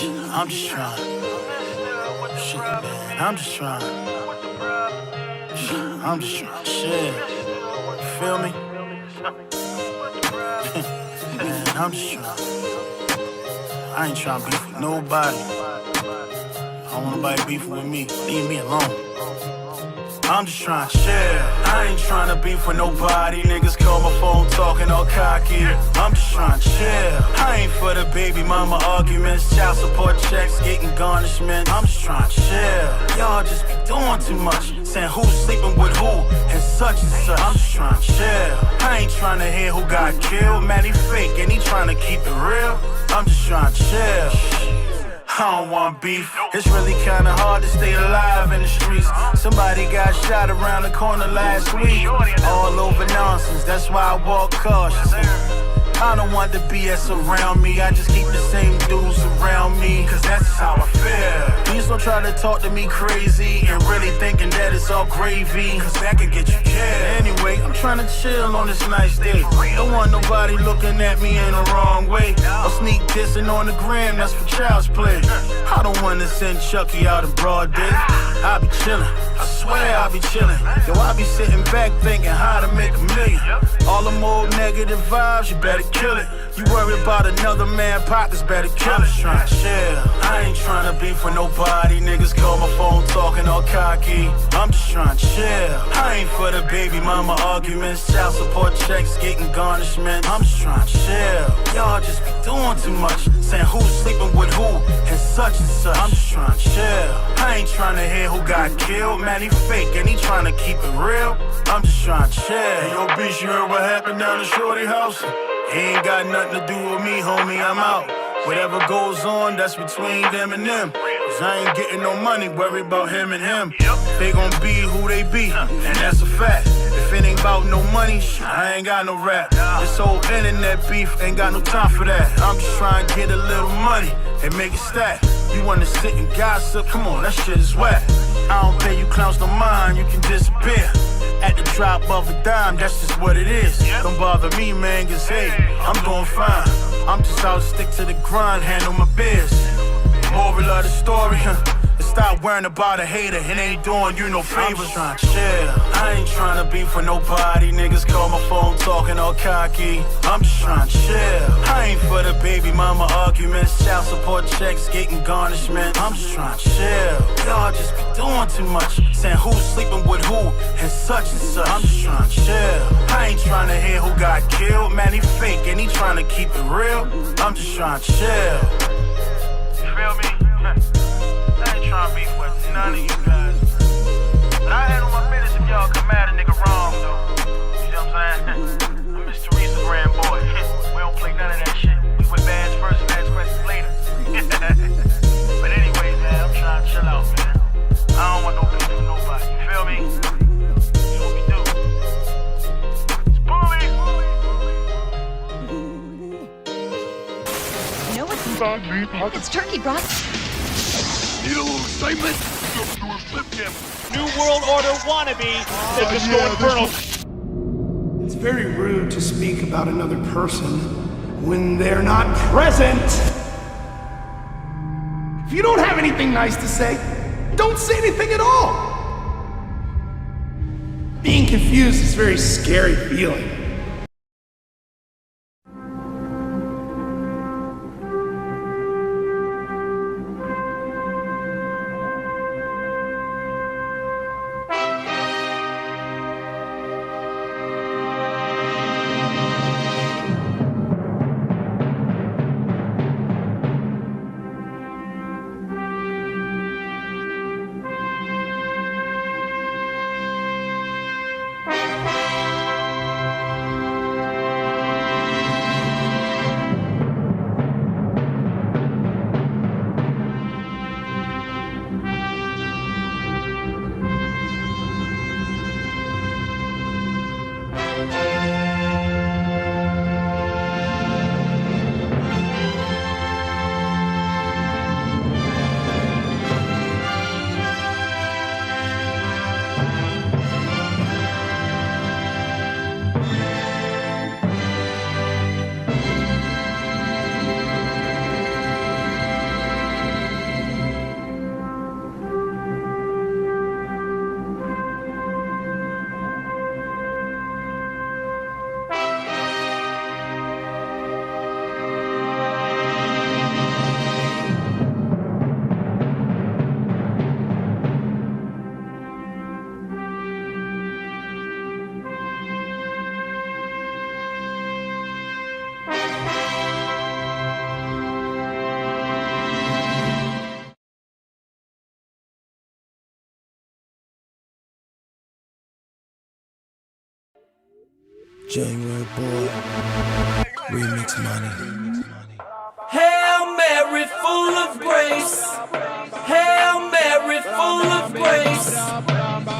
I'm just trying. Shit, man, I'm just trying. I'm just trying. Shit. You feel me? Man, I'm just trying. I ain't trying to beef with nobody. I don't want nobody beefing with me. Leave me alone. I'm just trying to chill. I ain't trying to beef with nobody. Niggas call my phone talking all cocky. I'm just trying to chill. I ain't for the baby mama arguments, child support checks, getting garnishment. I'm just trying to chill. Y'all just be doing too much, saying who's sleeping with who and such and such. I'm just trying to chill. I ain't trying to hear who got killed. Man, he fake and he trying to keep it real. I'm just trying to chill. I don't want beef. It's really kinda hard to stay alive in the streets. Somebody got shot around the corner last week. All over nonsense, that's why I walk cautious. I don't want the BS around me. I just keep the same dudes around me, cause that's just how I feel. Please don't try to talk to me crazy and really thinking that it's all gravy, cause that can get you killed. Anyway, I'm trying to chill on this nice day. Don't want nobody looking at me in the wrong way. I'll sneak dissing on the gram, that's for child's play. I don't wanna send Chucky out in broad day. I be chillin', I swear I be chillin'. Yo, I be sitting back thinking how to make a million. All them old negative vibes, you better kill it. You worry about another man pockets, better kill it. I'm just trying to chill. I ain't trying to beef with nobody. Niggas call my phone talking all cocky. I'm just trying to chill. I ain't for the baby mama arguments, child support checks, getting garnishment. I'm just trying to chill. Y'all just be doing too much, saying who's sleeping with who and such and such. I'm just trying to chill. I ain't trying to hear who got killed. Man, he fake and he trying to keep it real. I'm just trying to chill. Hey, yo, bitch, you heard what happened down the shorty house? He ain't got nothing to do with me, homie, I'm out. Whatever goes on, that's between them and them. Cause I ain't getting no money, worry about him and him. They gon' be who they be, and that's a fact. If it ain't about no money, I ain't got no rap. This whole internet beef, ain't got no time for that. I'm just trying to get a little money and make it stack. You wanna sit and gossip, come on, that shit is whack. I don't pay you clowns no mind, you can disappear. At the drop of a dime, that's just what it is. Don't bother me, man, cause hey, I'm doing fine. I'm just out to stick to the grind, handle my biz. Moral of the story, stop worrying about a hater, it ain't doing you no favors. I'm trying to chill. I ain't trying to beef with nobody. Niggas call my phone talking all cocky. I'm just trying to chill. I ain't for the baby mama arguments, child support checks, getting garnishment. I'm just trying to chill. Y'all just be doing too much, saying who's sleeping with who and such and such. I'm just trying to chill. I ain't trying to hear who got killed. Man, he fake and he trying to keep it real. I'm just trying to chill. You feel me? I ain't trying to beef with none of you guys. But I handle my business if y'all come at a nigga wrong, though. You know what I'm saying? I'm Miss Teresa Grand Boy. We don't play none of that shit. We with bands first and ask questions later. But anyways, man, I'm trying to chill out, man. I don't want no beef with nobody. You feel me? That's what we do. It's bully. You know what's it's turkey broth. Need a little excitement? New World Order wannabe that just go infernal. It's very rude to speak about another person when they're not present. If you don't have anything nice to say, don't say anything at all. Being confused is a very scary feeling. January boy, remix money. Hail Mary, full of grace. Hail Mary, full of grace.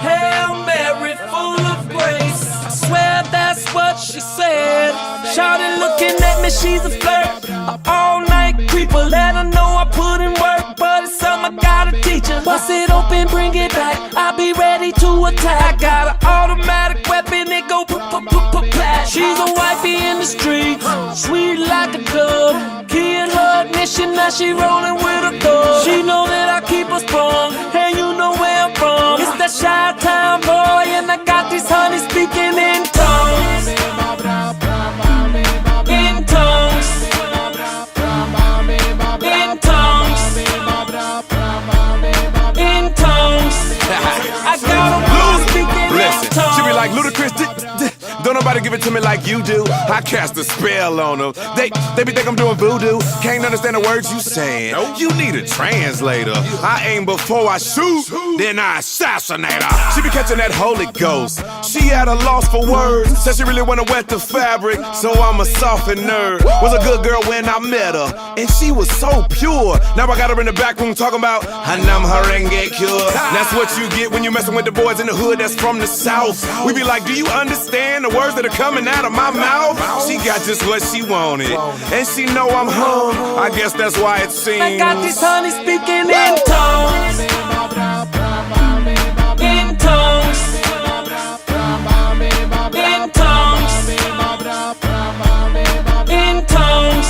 Hail Mary, full of grace. I swear that's what she said. Shawty looking at me, she's a flirt. A all-night creeper, let her know I put in work, but it's something I gotta teach her. Bust it open, bring it back, I'll be ready to attack. I got an automatic weapon, it go plat. She's a wifey in the streets, sweet like a dove. Key in her ignition, now she rolling with a thug. She know that I keep her sprung, and you know where I'm from. It's that Chi-Town boy, and I got these honeys speaking in tongues. In tongues. In tongues. In tongues. I got them all speaking in tongues. She be like, Ludacris, don't nobody give it to me like you do. I cast a spell on them. They be think I'm doing voodoo. Can't understand the words you saying. You need a translator. I aim before I shoot, then I assassinate her. She be catching that Holy Ghost. She at a loss for words. Said she really wanna wet the fabric, so I'm a softened nerd. Was a good girl when I met her, and she was so pure. Now I got her in the back room talking about Hanam Harenge cure. That's what you get when you messing with the boys in the hood that's from the south. We be like, do you understand the words that are coming out of my mouth? She got just what she wanted, and she know I'm hung. I guess that's why it seems I got these honeys speaking in tongues. In tongues. In tongues. In tongues.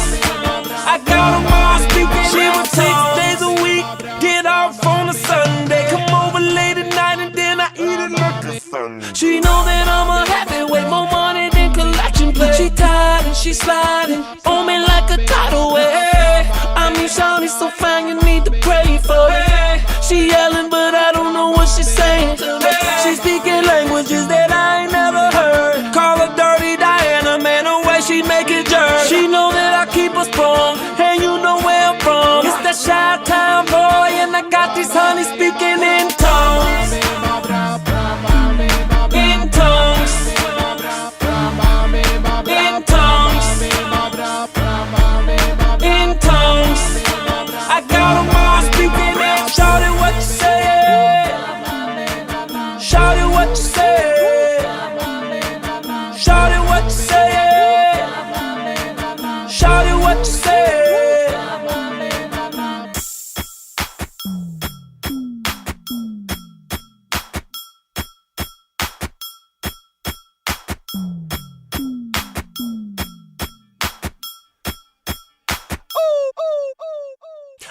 I got them all speaking. She would take 6 days a week, get off on a Sunday, come over late at night, and then I eat it like a Sunday. She know that I'm a heavyweight, more money than collection plate. She tired and she sliding on me like a tidal wave. I mean, Shawty's so fine, you need to pray for her. She yelling, but I don't know what she's saying to me. She's speaking languages that I ain't never heard. Call her Dirty Diana, man, the way she make it jerk. She know that I keep her sprung, and you know where I'm from. It's that Chi-Town boy, and I got these honeys speaking in tongues. In tongues. In tongues. In tongues. I got them all speaking in. Shawty, what you say? Shawty, what you say? Shawty, what you say? Shawty, what you say?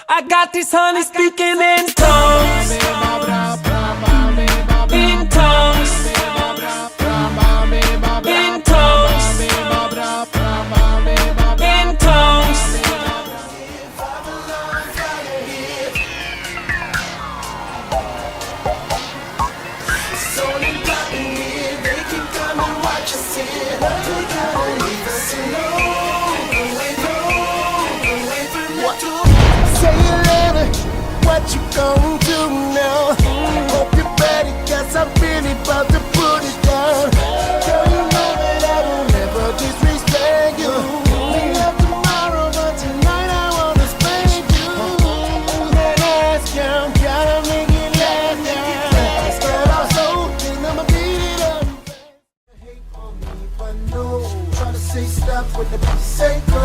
I got these honeys speaking in tongues. In tongues. In tongues. In tongues. It's only gotten here, they can come and watch us here. We gotta leave us alone. Say it later, what you gon' do now? Hope you're ready, cause I'm really about to put it down. Girl, you know that I will never disrespect you. We have tomorrow, but tonight I wanna spend you. That ass count, gotta make it last. Girl, I'm so thin, I'ma beat it up. Hate on me, but no. Try to say stop when the beat say go.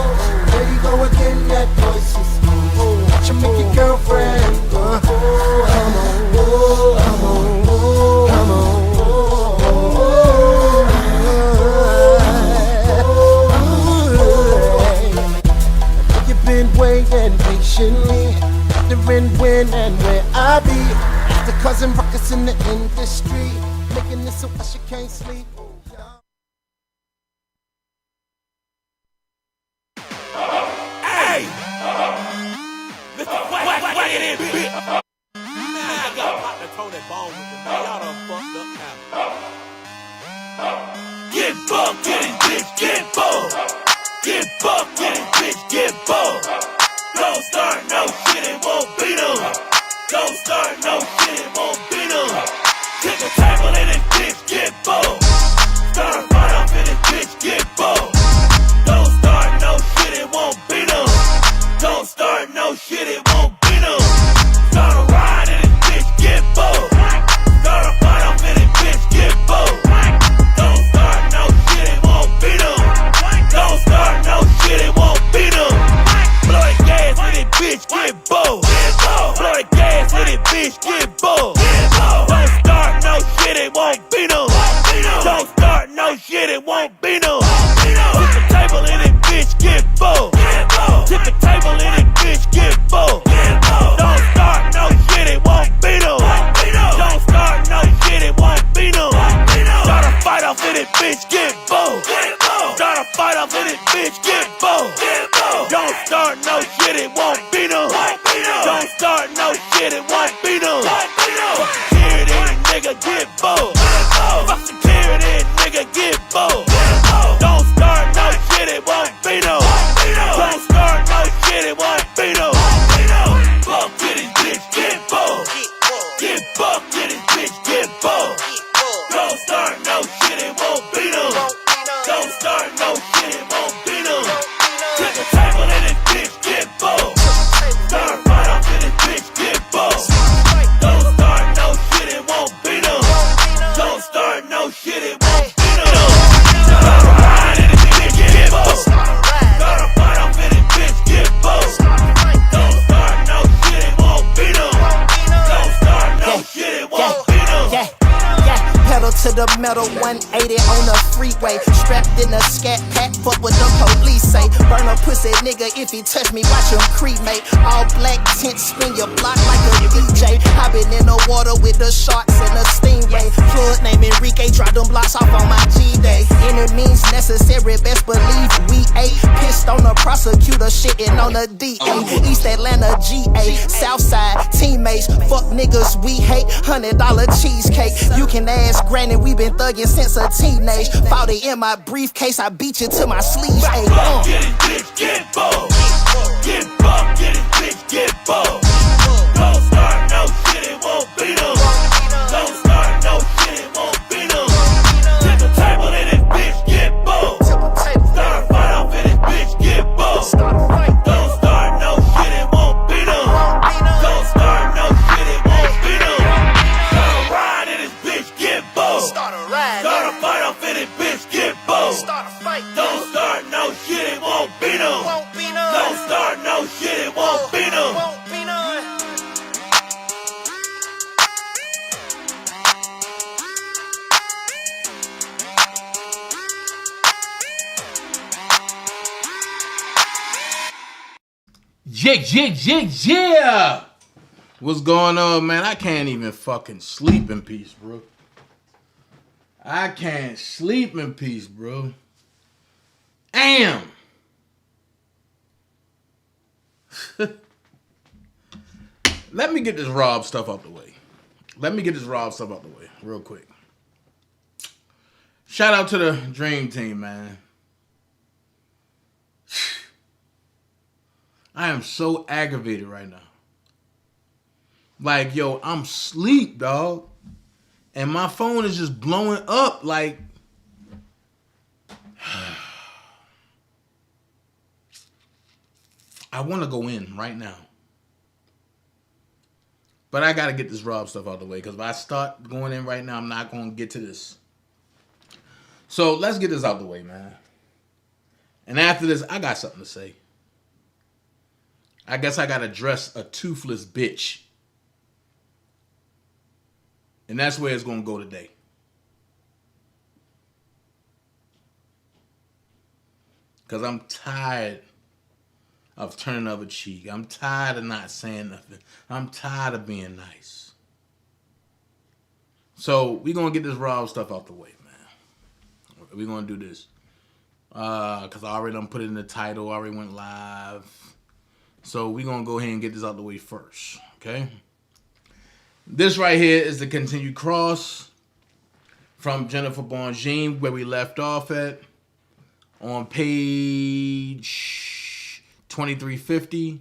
There you go again, that voice is watch you make your girlfriend go. Come on, come on, come on. You've been waiting patiently, wondering when and where I be. After causing ruckus in the industry, making this so she can't sleep. Get bucked in it, bitch, get bucked. Get bucked in it, bitch, get bucked. Don't start no shit, it won't be them. Don't start no shit, it won't be them. Kick a table in it, bitch, get bucked. Start a fight up in it, bitch, start no shit, it won't be them. Don't start no shit, it won't be them. Security, nigga, get bold. Fuck security, nigga, get bold. Don't start no shit, it won't be them. Don't start no shit, it won't be them. Fuck with this bitch, get bold. Get buck, get this bitch, get bold. Don't start no shit, it won't be them. Don't start no shit, it won't be them. Take a table and this bitch, get bold. Start right off in this bitch, get bold. Don't start no shit, it won't be them. Don't start no shit, it won't be them. Start right in this bitch, get bold. Start right off in this bitch, get bold. Don't start no shit, it won't be them. Don't start no shit, it won't be them. Pedal to the metal, 180 on the freeway. Strapped in a scat pack, fuck what the police say. Burn a pussy nigga if he touch me, watch him cremate. All black tint, spin your block like a DJ. I been in the water with the sharks and the stingray. Flood name Enrique, drop them blocks off on my G-Day. Any means necessary, best believe we ate. Pissed on the prosecutor, shitting on the DA. East Atlanta, GA, Southside, teammates. Fuck niggas we hate, $100 cheesecake. You can ask Granny, we been thugging since a teenage. 40 in my briefcase, I beat you to my sleeves. Hey, Get it, bitch, get bold. Get buck, get it, bitch, get bold. Don't start no shit, it won't be them. Don't start no shit, it won't be them. Take a table and this bitch, get bold. Start fight off in this bitch, get bold. Don't start no shit, it won't be them. Don't start no shit, it won't be them. Start a ride in this bitch, get bold. Start a fight off in this bitch, get bold. Don't start no shit, it won't be them. Don't start no shit, it won't be them. Yeah. What's going on, man? I can't even fucking sleep in peace, bro. I can't sleep in peace, bro. Damn. Let me get this Rob stuff out the way. Real quick. Shout out to the Dream Team, man. I am so aggravated right now. Like, yo, I'm asleep, dog. And my phone is just blowing up like... I want to go in right now. But I got to get this Rob stuff out the way. Because if I start going in right now, I'm not going to get to this. So let's get this out the way, man. And after this, I got something to say. I guess I got to dress a toothless bitch. And that's where it's going to go today. Because I'm tired of turning the other cheek. I'm tired of not saying nothing. I'm tired of being nice. So we're going to get this Rob stuff out the way, man. We're going to do this. Because I already done put it in the title. I already went live. So we're going to go ahead and get this out the way first. Okay? This right here is the continued cross from Jennifer Bonjean, where we left off at on page 2350.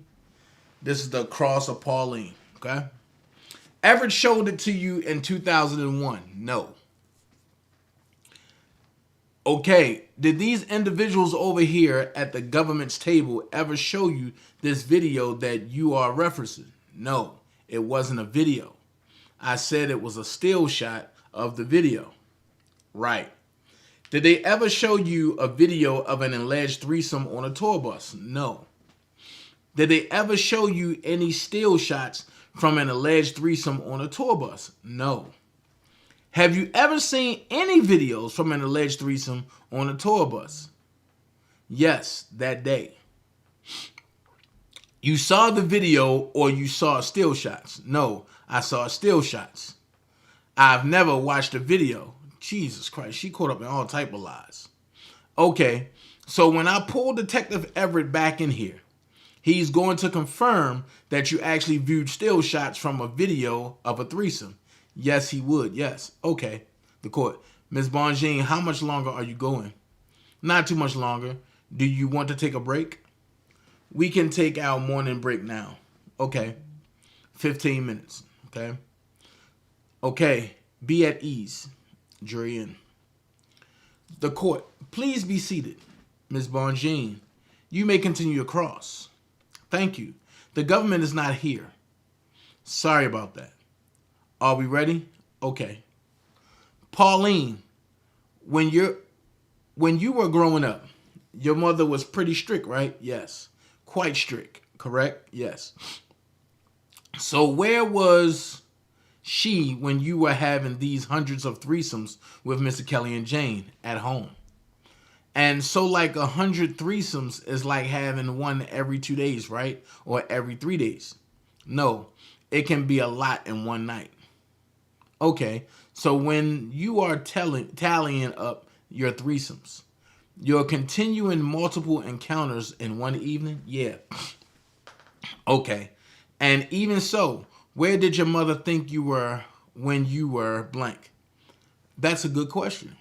This is the cross of Pauline, okay? Ever showed it to you in 2001? No. Okay, did these individuals over here at the government's table ever show you this video that you are referencing? No, it wasn't a video. I said it was a still shot of the video. Right. Did they ever show you a video of an alleged threesome on a tour bus? No. Did they ever show you any still shots from an alleged threesome on a tour bus? No. Have you ever seen any videos from an alleged threesome on a tour bus? Yes, that day. You saw the video or you saw still shots? No, I saw still shots. I've never watched a video. Jesus Christ, she caught up in all type of lies. Okay, so when I pulled Detective Everett back in here, He's going to confirm that you actually viewed still shots from a video of a threesome. Yes, he would. Yes. Okay. The court. Ms. Bonjean, how much longer are you going? Not too much longer. Do you want to take a break? We can take our morning break now. Okay. 15 minutes. Okay. Okay. Be at ease. Jury in. The court. Please be seated. Ms. Bonjean, you may continue your cross. Thank you. The government is not here. Sorry about that. Are we ready? Okay. Pauline, when you were growing up, your mother was pretty strict, right? Yes. Quite strict, correct? Yes. So where was she when you were having these hundreds of threesomes with Mr. Kelly and Jane at home? And so like 100 threesomes is like having one every 2 days, right? Or every 3 days. No, it can be a lot in one night. Okay, so when you are tallying up your threesomes, you're continuing multiple encounters in one evening? Yeah. Okay, and even so, where did your mother think you were when you were blank? That's a good question.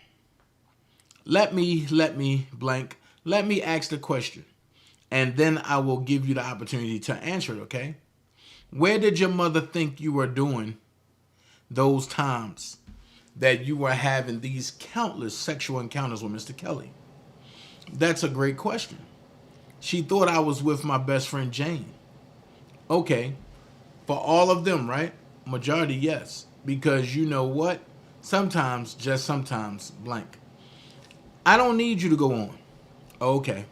Let me blank. Let me ask the question, and then I will give you the opportunity to answer it, okay? Where did your mother think you were doing those times that you were having these countless sexual encounters with Mr. Kelly? That's a great question. She thought I was with my best friend Jane. Okay, for all of them, right? Majority, yes. Because you know what? Sometimes, just sometimes, blank. I don't need you to go on. Okay.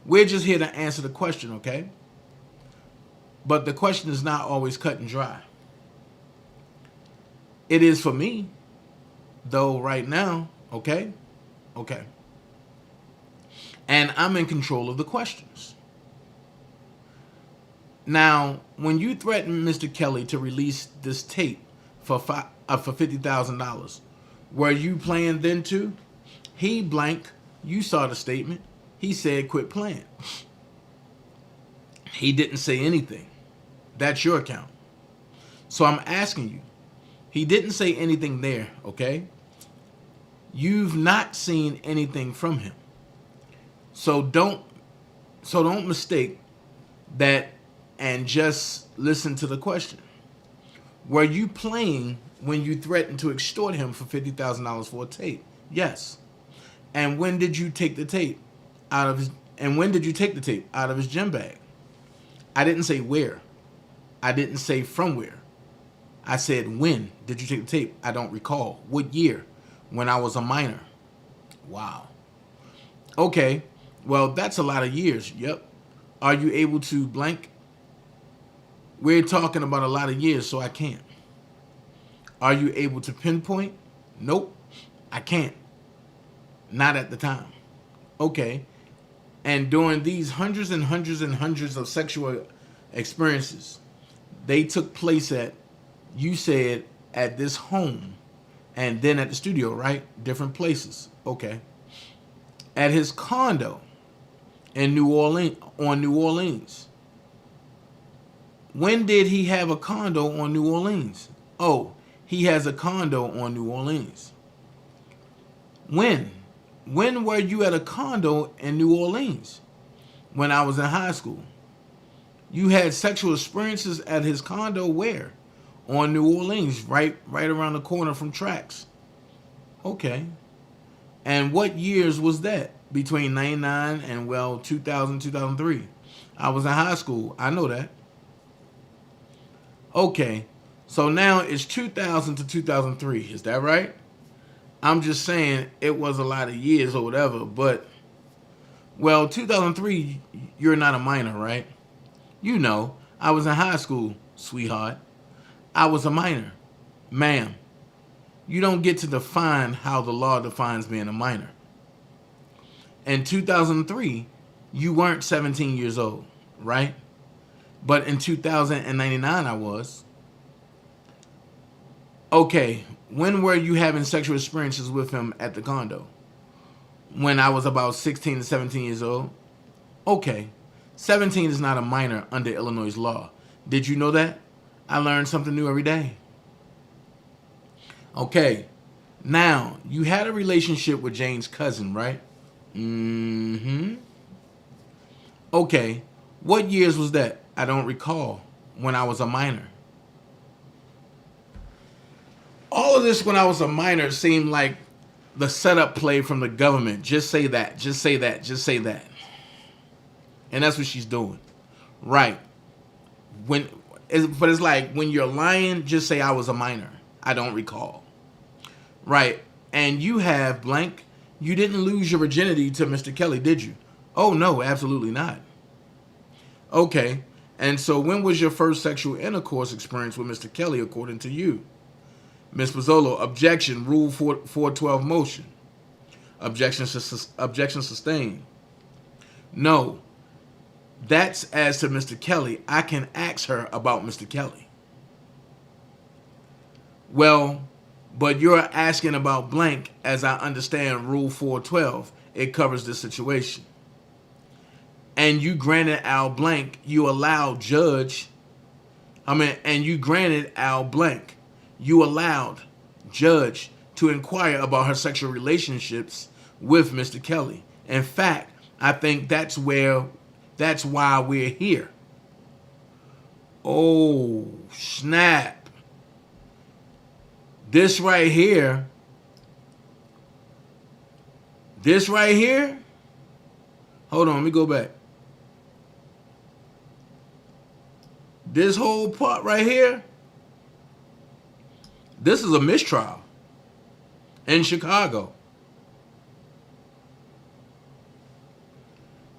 We're just here to answer the question, okay? But the question is not always cut and dry. It is for me, though, right now, okay? Okay. And I'm in control of the questions. Now, when you threatened Mr. Kelly to release this tape for $50,000, were you playing then too? He blank. You saw the statement. He said quit playing. He didn't say anything. That's your account. So I'm asking you. He didn't say anything there, okay? You've not seen anything from him. So don't mistake that and just listen to the question. Were you playing when you threatened to extort him for $50,000 for a tape? Yes. And when did you take the tape out of his gym bag? I didn't say where. I didn't say from where. I said, when did you take the tape? I don't recall. What year? When I was a minor. Wow. Okay. Well, that's a lot of years. Yep. Are you able to blank? We're talking about a lot of years, so I can't. Are you able to pinpoint? Nope. I can't. Not at the time. Okay. And during these hundreds and hundreds and hundreds of sexual experiences, they took place at, you said, at this home and then at the studio, right? Different places. Okay. At his condo in New Orleans. When did he have a condo on New Orleans? Oh, he has a condo on New Orleans. When? When were you at a condo in New Orleans? When I was in high school. You had sexual experiences at his condo where? On New Orleans, right around the corner from Tracks. Okay. And what years was that? Between 99 and, well, 2000, 2003. I was in high school. I know that. Okay. So now it's 2000 to 2003. Is that right? I'm just saying it was a lot of years or whatever, but, well, 2003, you're not a minor, right? You know, I was in high school, sweetheart. I was a minor. Ma'am, you don't get to define how the law defines being a minor. In 2003, you weren't 17 years old, right? But in 2099, I was. Okay, when were you having sexual experiences with him at the condo? When I was about 16 to 17 years old? Okay, 17 is not a minor under Illinois law. Did you know that? I learn something new every day. Okay. Now, you had a relationship with Jane's cousin, right? Mm-hmm. Okay. What years was that? I don't recall. When I was a minor. All of this when I was a minor seemed like the setup play from the government. Just say that. Just say that. Just say that. And that's what she's doing. Right. But it's like when you're lying, just say I was a minor. I don't recall. Right. And you have blank. You didn't lose your virginity to Mr. Kelly, did you? Oh, no, absolutely not. Okay. And so when was your first sexual intercourse experience with Mr. Kelly, according to you? Ms. Pozzolo, objection, Rule 412 motion. Objection sustained. No. That's as to Mr. Kelly. I can ask her about Mr. Kelly. Well, but you're asking about blank. As I understand Rule 412, it covers this situation. And you granted Al blank, you allowed and you granted Al blank, you allowed judge to inquire about her sexual relationships with Mr. Kelly. In fact, I think that's why we're here. Oh, snap. This right here, hold on, let me go back. This whole part right here, this is a mistrial in Chicago.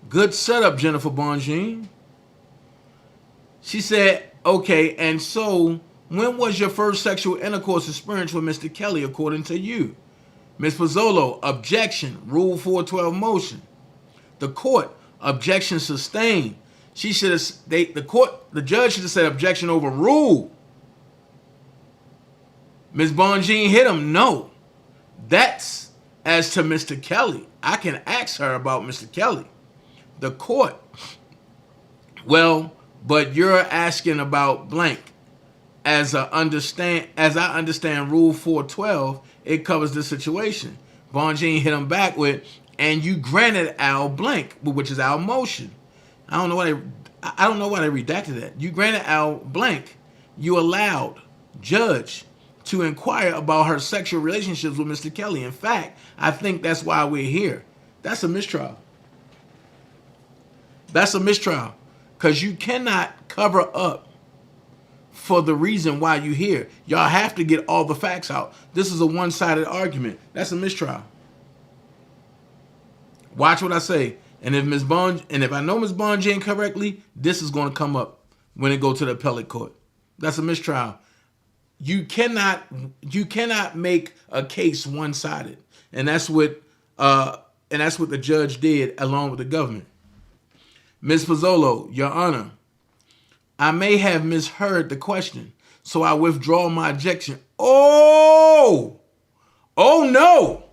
Good setup, Jennifer Bonjean. She said, okay, and so when was your first sexual intercourse experience with Mr. Kelly, according to you? Ms. Pozzolo, objection, Rule 412 motion. The court, objection sustained. She should have, the judge should have said objection overruled. Ms. Bonjean hit him. No. That's as to Mr. Kelly. I can ask her about Mr. Kelly. The court. Well, but you're asking about blank. As I understand Rule 412, it covers the situation. Bonjean hit him back with, and you granted Al blank, which is Al motion. I don't know why they redacted that. You granted Al blank. You allowed judge to inquire about her sexual relationships with Mr. Kelly. In fact, I think that's why we're here. That's a mistrial. That's a mistrial. Because you cannot cover up for the reason why you're here. Y'all have to get all the facts out. This is a one-sided argument. That's a mistrial. Watch what I say. And if I know Ms. Bonjean correctly, this is going to come up when it go to the appellate court. That's a mistrial. You cannot make a case one-sided, and that's what the judge did along with the government. Ms. Pozzolo, Your Honor, I may have misheard the question, so I withdraw my objection. Oh no!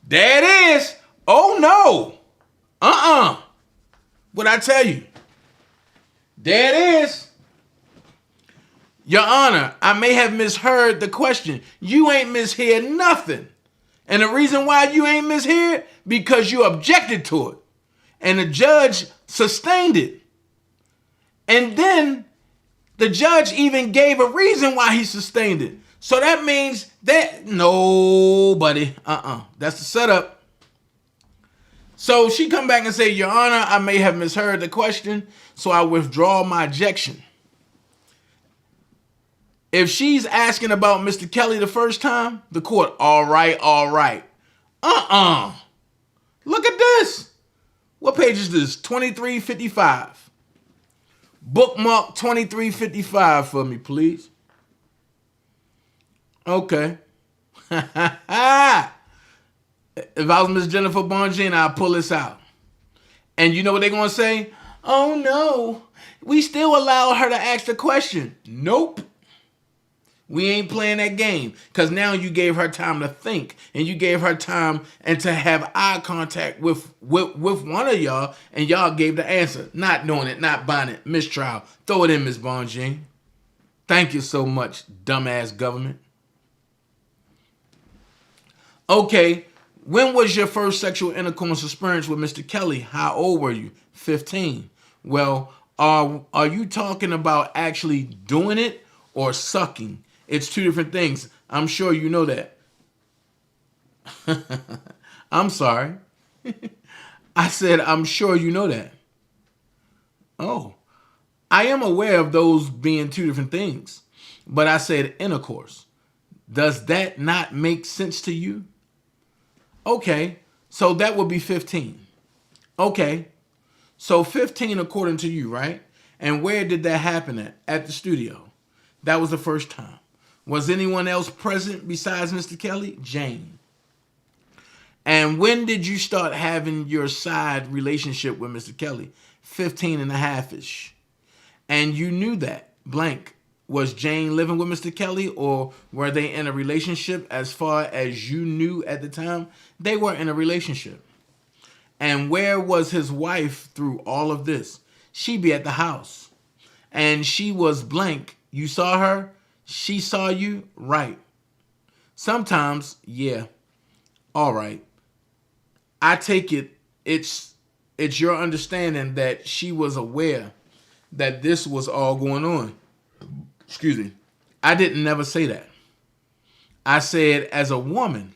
There it is. Oh no! What I tell you? There it is. Your Honor, I may have misheard the question. You ain't misheard nothing. And the reason why you ain't misheard, because you objected to it. And the judge sustained it. And then the judge even gave a reason why he sustained it. So that means that nobody, that's the setup. So she come back and say, Your Honor, I may have misheard the question, so I withdraw my objection. If she's asking about Mr. Kelly the first time, the court, all right. Look at this. What page is this? 2355. Bookmark 2355 for me, please. Okay. If I was Miss Jennifer Bonjean, I'd pull this out. And you know what they're going to say? Oh, no. We still allow her to ask the question. Nope. We ain't playing that game. Because now you gave her time to think. And you gave her time and to have eye contact with one of y'all. And y'all gave the answer. Not knowing it, not buying it. Mistrial. Throw it in, Miss Bonjean. Thank you so much, dumbass government. Okay, when was your first sexual intercourse experience with Mr. Kelly? How old were you? 15. Well, are you talking about actually doing it or sucking? It's two different things. I'm sure you know that. I'm sorry. I said, I'm sure you know that. Oh, I am aware of those being two different things, but I said intercourse. Does that not make sense to you? Okay, so that would be 15. Okay, so 15 according to you, right? And where did that happen at? At the studio. That was the first time. Was anyone else present besides Mr. Kelly? Jane. And when did you start having your side relationship with Mr. Kelly? 15 and a half-ish. And you knew that, blank. Was Jane living with Mr. Kelly, or were they in a relationship? As far as you knew at the time, they were in a relationship. And where was his wife through all of this? She be at the house. And she was blank. You saw her? She saw you? Right. Sometimes, yeah. All right. I take it it's your understanding that she was aware that this was all going on. Excuse me. I didn't never say that. I said, as a woman,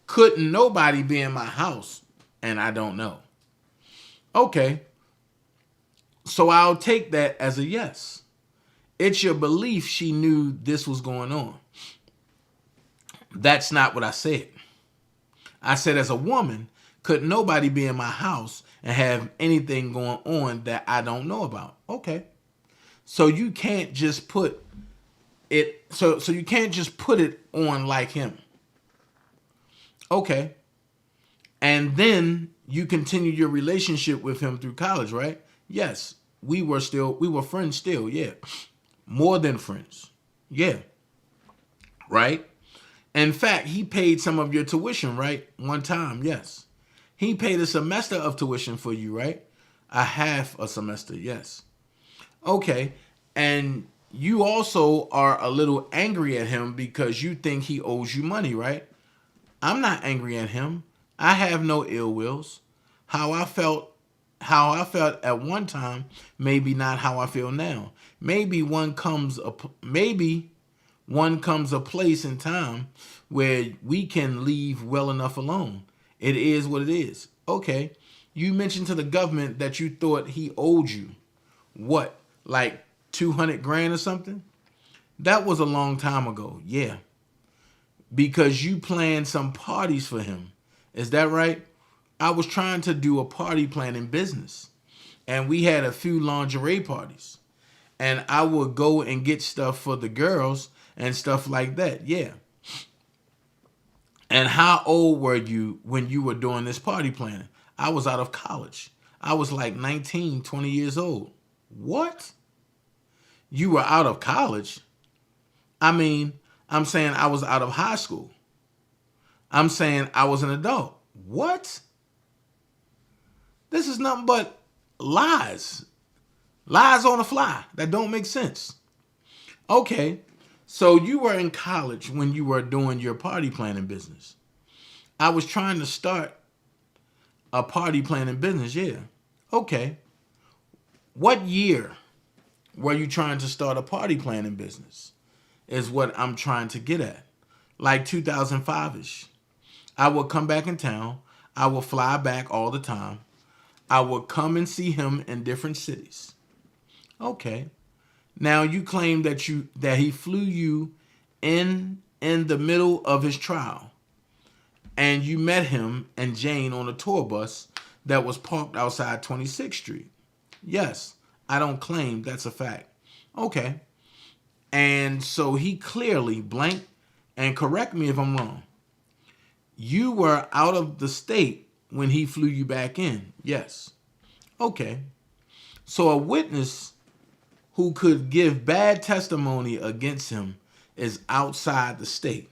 couldn't nobody be in my house, and I don't know. Okay. So I'll take that as a yes. It's your belief she knew this was going on. That's not what I said. I said, as a woman, could nobody be in my house and have anything going on that I don't know about? Okay. So you can't just put it, so you can't just put it on like him. Okay. And then you continue your relationship with him through college, right? Yes. We were friends still, yeah. More than friends. Yeah. Right? In fact, he paid some of your tuition, right? One time, yes. He paid a semester of tuition for you, right? A half a semester, yes. Okay, and you also are a little angry at him because you think he owes you money, right? I'm not angry at him. I have no ill wills. How I felt at one time, maybe not how I feel now. Maybe one comes a place in time where we can leave well enough alone. It is what it is. Okay, you mentioned to the government that you thought he owed you. What? Like 200 grand or something? That was a long time ago, yeah. Because you planned some parties for him. Is that right? I was trying to do a party planning business. And we had a few lingerie parties. And I would go and get stuff for the girls and stuff like that, yeah. And how old were you when you were doing this party planning? I was out of college. I was like 19, 20 years old. What? You were out of college? I mean, I'm saying I was out of high school. I'm saying I was an adult. What? This is nothing but lies. Lies on the fly that don't make sense. Okay, so you were in college when you were doing your party planning business. I was trying to start a party planning business, yeah. Okay. What year were you trying to start a party planning business? Is what I'm trying to get at. Like 2005-ish. I would come back in town. I would fly back all the time. I would come and see him in different cities. Okay. Now you claim that he flew you in the middle of his trial. And you met him and Jane on a tour bus that was parked outside 26th Street. Yes, I don't claim that's a fact. Okay. And so he clearly blank, and correct me if I'm wrong. You were out of the state when he flew you back in. Yes. Okay. So a witness who could give bad testimony against him is outside the state.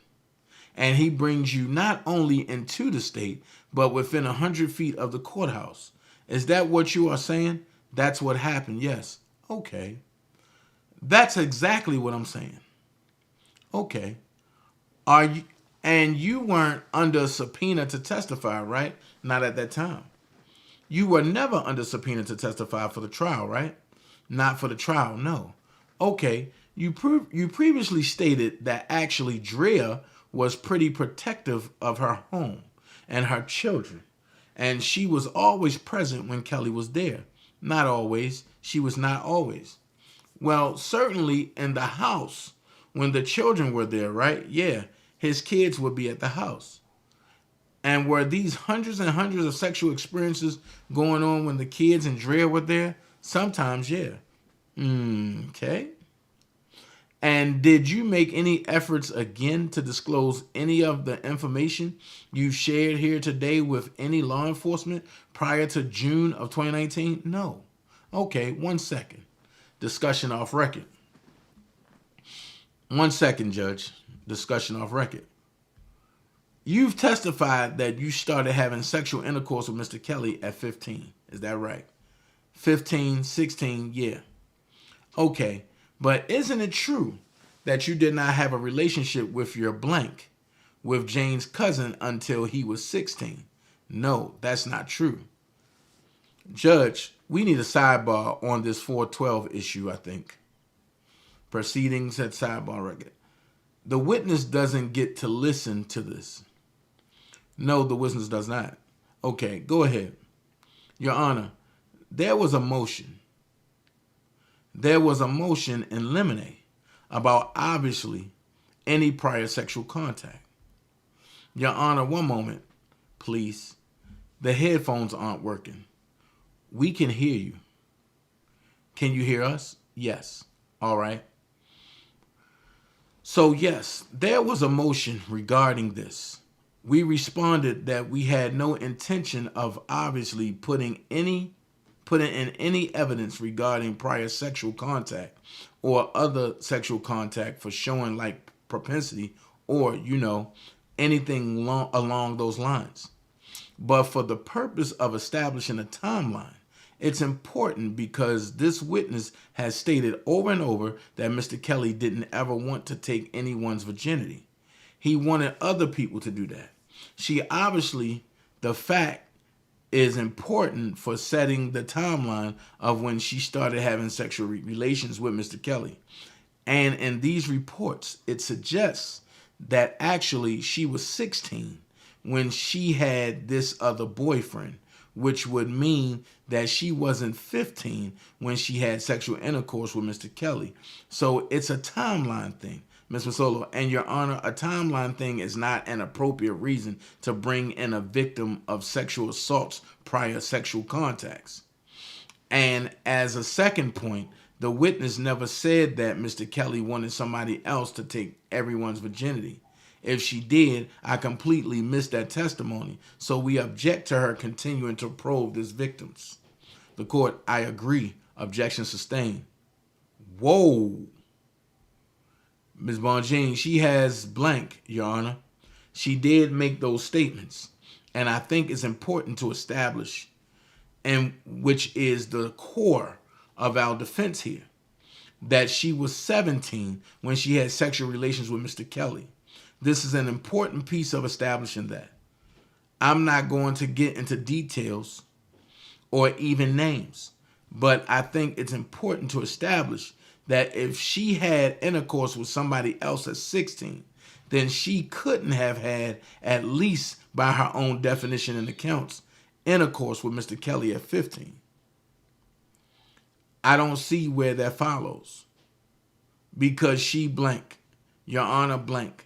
And he brings you not only into the state, but within 100 feet of the courthouse. Is that what you are saying? That's what happened, yes. Okay. That's exactly what I'm saying. Okay. Are you, and you weren't under subpoena to testify, right? Not at that time. You were never under subpoena to testify for the trial, right? Not for the trial, no. Okay, you previously stated that actually Drea was pretty protective of her home and her children, and she was always present when Kelly was there. Not always. She was not always. Well, certainly in the house when the children were there, right? Yeah, his kids would be at the house. And were these hundreds and hundreds of sexual experiences going on when the kids and Drea were there? Sometimes, yeah. Okay. And did you make any efforts again to disclose any of the information you shared here today with any law enforcement prior to June of 2019? No. Okay, 1 second. Discussion off record. 1 second, Judge. Discussion off record. You've testified that you started having sexual intercourse with Mr. Kelly at 15. Is that right? 15, 16, yeah. Okay, but isn't it true that you did not have a relationship with your blank, with Jane's cousin, until he was 16? No, that's not true. Judge, we need a sidebar on this 412 issue, I think. Proceedings at sidebar record. The witness doesn't get to listen to this. No, the witness does not. Okay, go ahead. Your Honor, there was a motion. There was a motion in limine about obviously any prior sexual contact. Your Honor, 1 moment, please. The headphones aren't working. We can hear you. Can you hear us? Yes. All right. So yes, there was a motion regarding this. We responded that we had no intention of obviously putting in any evidence regarding prior sexual contact or other sexual contact for showing like propensity or, anything along those lines. But for the purpose of establishing a timeline, it's important because this witness has stated over and over that Mr. Kelly didn't ever want to take anyone's virginity. He wanted other people to do that. The fact is important for setting the timeline of when she started having sexual relations with Mr. Kelly. And in these reports, it suggests that actually she was 16 when she had this other boyfriend, which would mean that she wasn't 15 when she had sexual intercourse with Mr. Kelly. So it's a timeline thing, Ms. Masolo. And Your Honor, a timeline thing is not an appropriate reason to bring in a victim of sexual assault's prior sexual contacts. And as a second point, the witness never said that Mr. Kelly wanted somebody else to take everyone's virginity. If she did, I completely missed that testimony, so we object to her continuing to probe these victims. The court, I agree. Objection sustained. Whoa. Ms. Bonjean, she has blank, Your Honor. She did make those statements, and I think it's important to establish, and which is the core of our defense here, that she was 17 when she had sexual relations with Mr. Kelly. This is an important piece of establishing that. I'm not going to get into details or even names, but I think it's important to establish that if she had intercourse with somebody else at 16, then she couldn't have had, at least by her own definition and accounts, intercourse with Mr. Kelly at 15. I don't see where that follows, because she blank, Your Honor, blank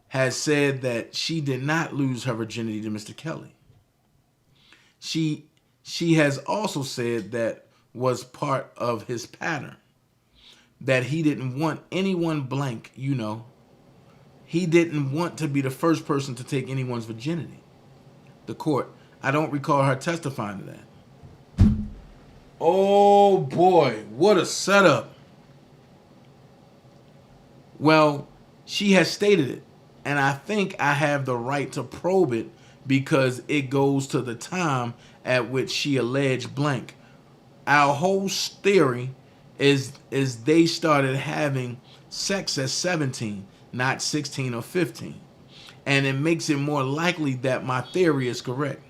has said that she did not lose her virginity to Mr. Kelly. She has also said that was part of his pattern, that he didn't want anyone blank, He didn't want to be the first person to take anyone's virginity. The court, I don't recall her testifying to that. Oh boy, what a setup. Well, she has stated it, and I think I have the right to probe it because it goes to the time at which she alleged blank. Our whole theory is they started having sex at 17, not 16 or 15. And it makes it more likely that my theory is correct.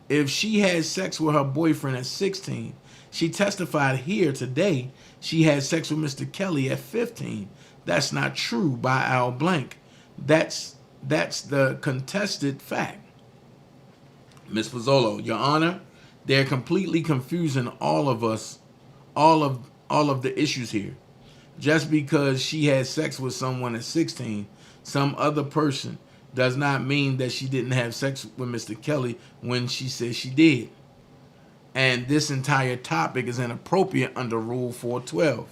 If she had sex with her boyfriend at 16, she testified here today she had sex with Mr. Kelly at 15. That's not true by Al Blank. That's the contested fact. Ms. Pozzolo, Your Honor, they're completely confusing all of us, all of the issues here. Just because she had sex with someone at 16, some other person, does not mean that she didn't have sex with Mr. Kelly when she says she did. And this entire topic is inappropriate under Rule 412.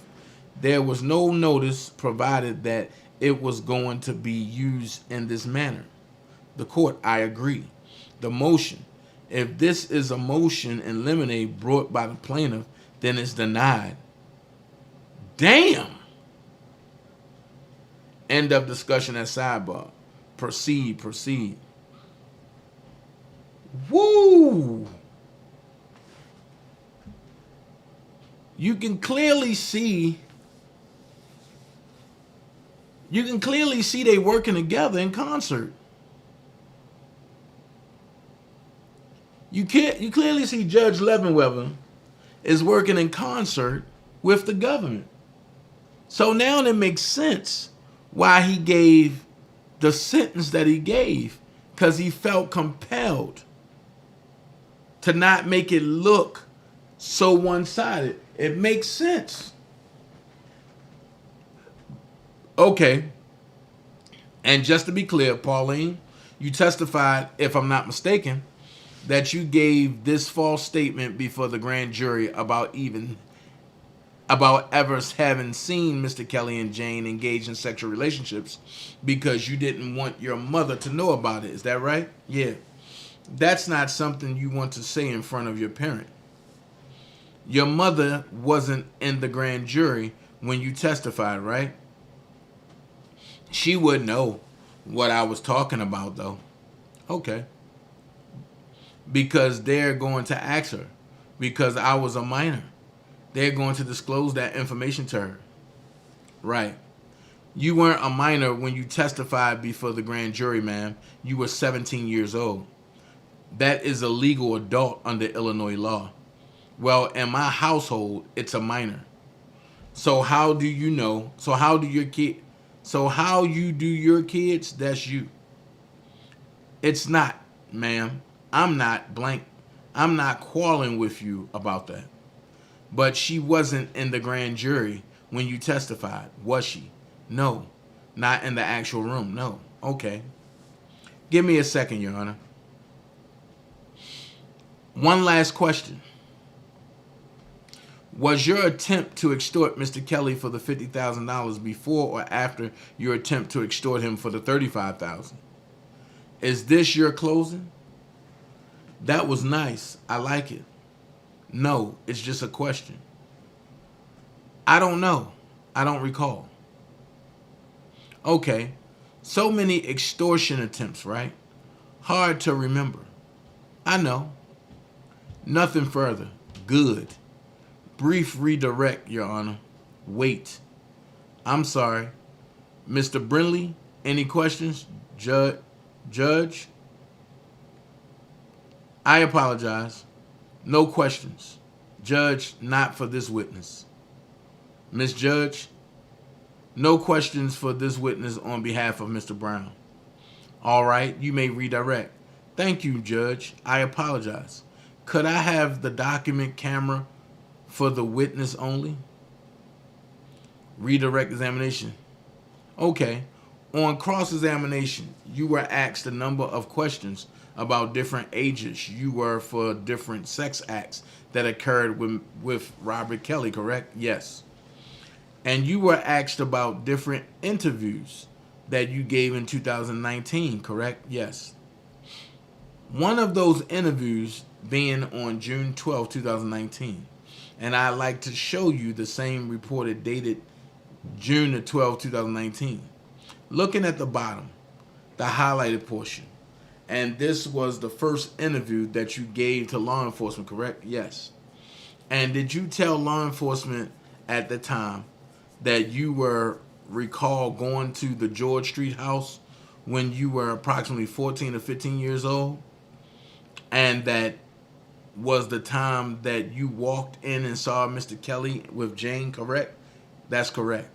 There was no notice provided that it was going to be used in this manner. The court, I agree. The motion, if this is a motion in limine brought by the plaintiff, then it's denied. Damn! End of discussion at sidebar. Proceed. Woo! You can clearly see they working together in concert. You clearly see Judge Leavenweather is working in concert with the government. So now it makes sense why he gave the sentence that he gave, because he felt compelled to not make it look so one-sided. It makes sense. Okay. And just to be clear, Pauline, you testified, if I'm not mistaken, that you gave this false statement before the grand jury about ever having seen Mr. Kelly and Jane engage in sexual relationships because you didn't want your mother to know about it. Is that right? Yeah. That's not something you want to say in front of your parent. Your mother wasn't in the grand jury when you testified, right? She would know what I was talking about, though. Okay. Because they're going to ask her. Because I was a minor. They're going to disclose that information to her. Right. You weren't a minor when you testified before the grand jury, ma'am. You were 17 years old. That is a legal adult under Illinois law. Well, in my household, it's a minor. So how do you know? So how do your how you do your kids, that's you. It's not, ma'am. I'm not blank. I'm not quarreling with you about that. But she wasn't in the grand jury when you testified, was she? No. Not in the actual room, no. Okay. Give me a second, Your Honor. One last question. Was your attempt to extort Mr. Kelly for the $50,000 before or after your attempt to extort him for the $35,000? Is this your closing? That was nice. I like it. No, it's just a question. I don't know. I don't recall. Okay. So many extortion attempts, right? Hard to remember. I know. Nothing further. Good. Brief redirect, Your Honor. Wait. I'm sorry. Mr. Brinley, any questions? Judge? I apologize. No questions. Judge, not for this witness. Miss Judge, no questions for this witness on behalf of Mr. Brown. All right, you may redirect. Thank you, Judge. I apologize. Could I have the document camera for the witness only? Redirect examination. Okay. On cross-examination, you were asked a number of questions about different ages you were for different sex acts that occurred with Robert Kelly, correct? Yes. And you were asked about different interviews that you gave in 2019, correct? Yes. One of those interviews being on June 12, 2019. And I'd like to show you the same reported dated June the 12th, 2019. Looking at the bottom, the highlighted portion. And this was the first interview that you gave to law enforcement, correct? Yes. And did you tell law enforcement at the time that you were recall going to the George Street house when you were approximately 14 or 15 years old? And that was the time that you walked in and saw Mr. Kelly with Jane, correct? That's correct.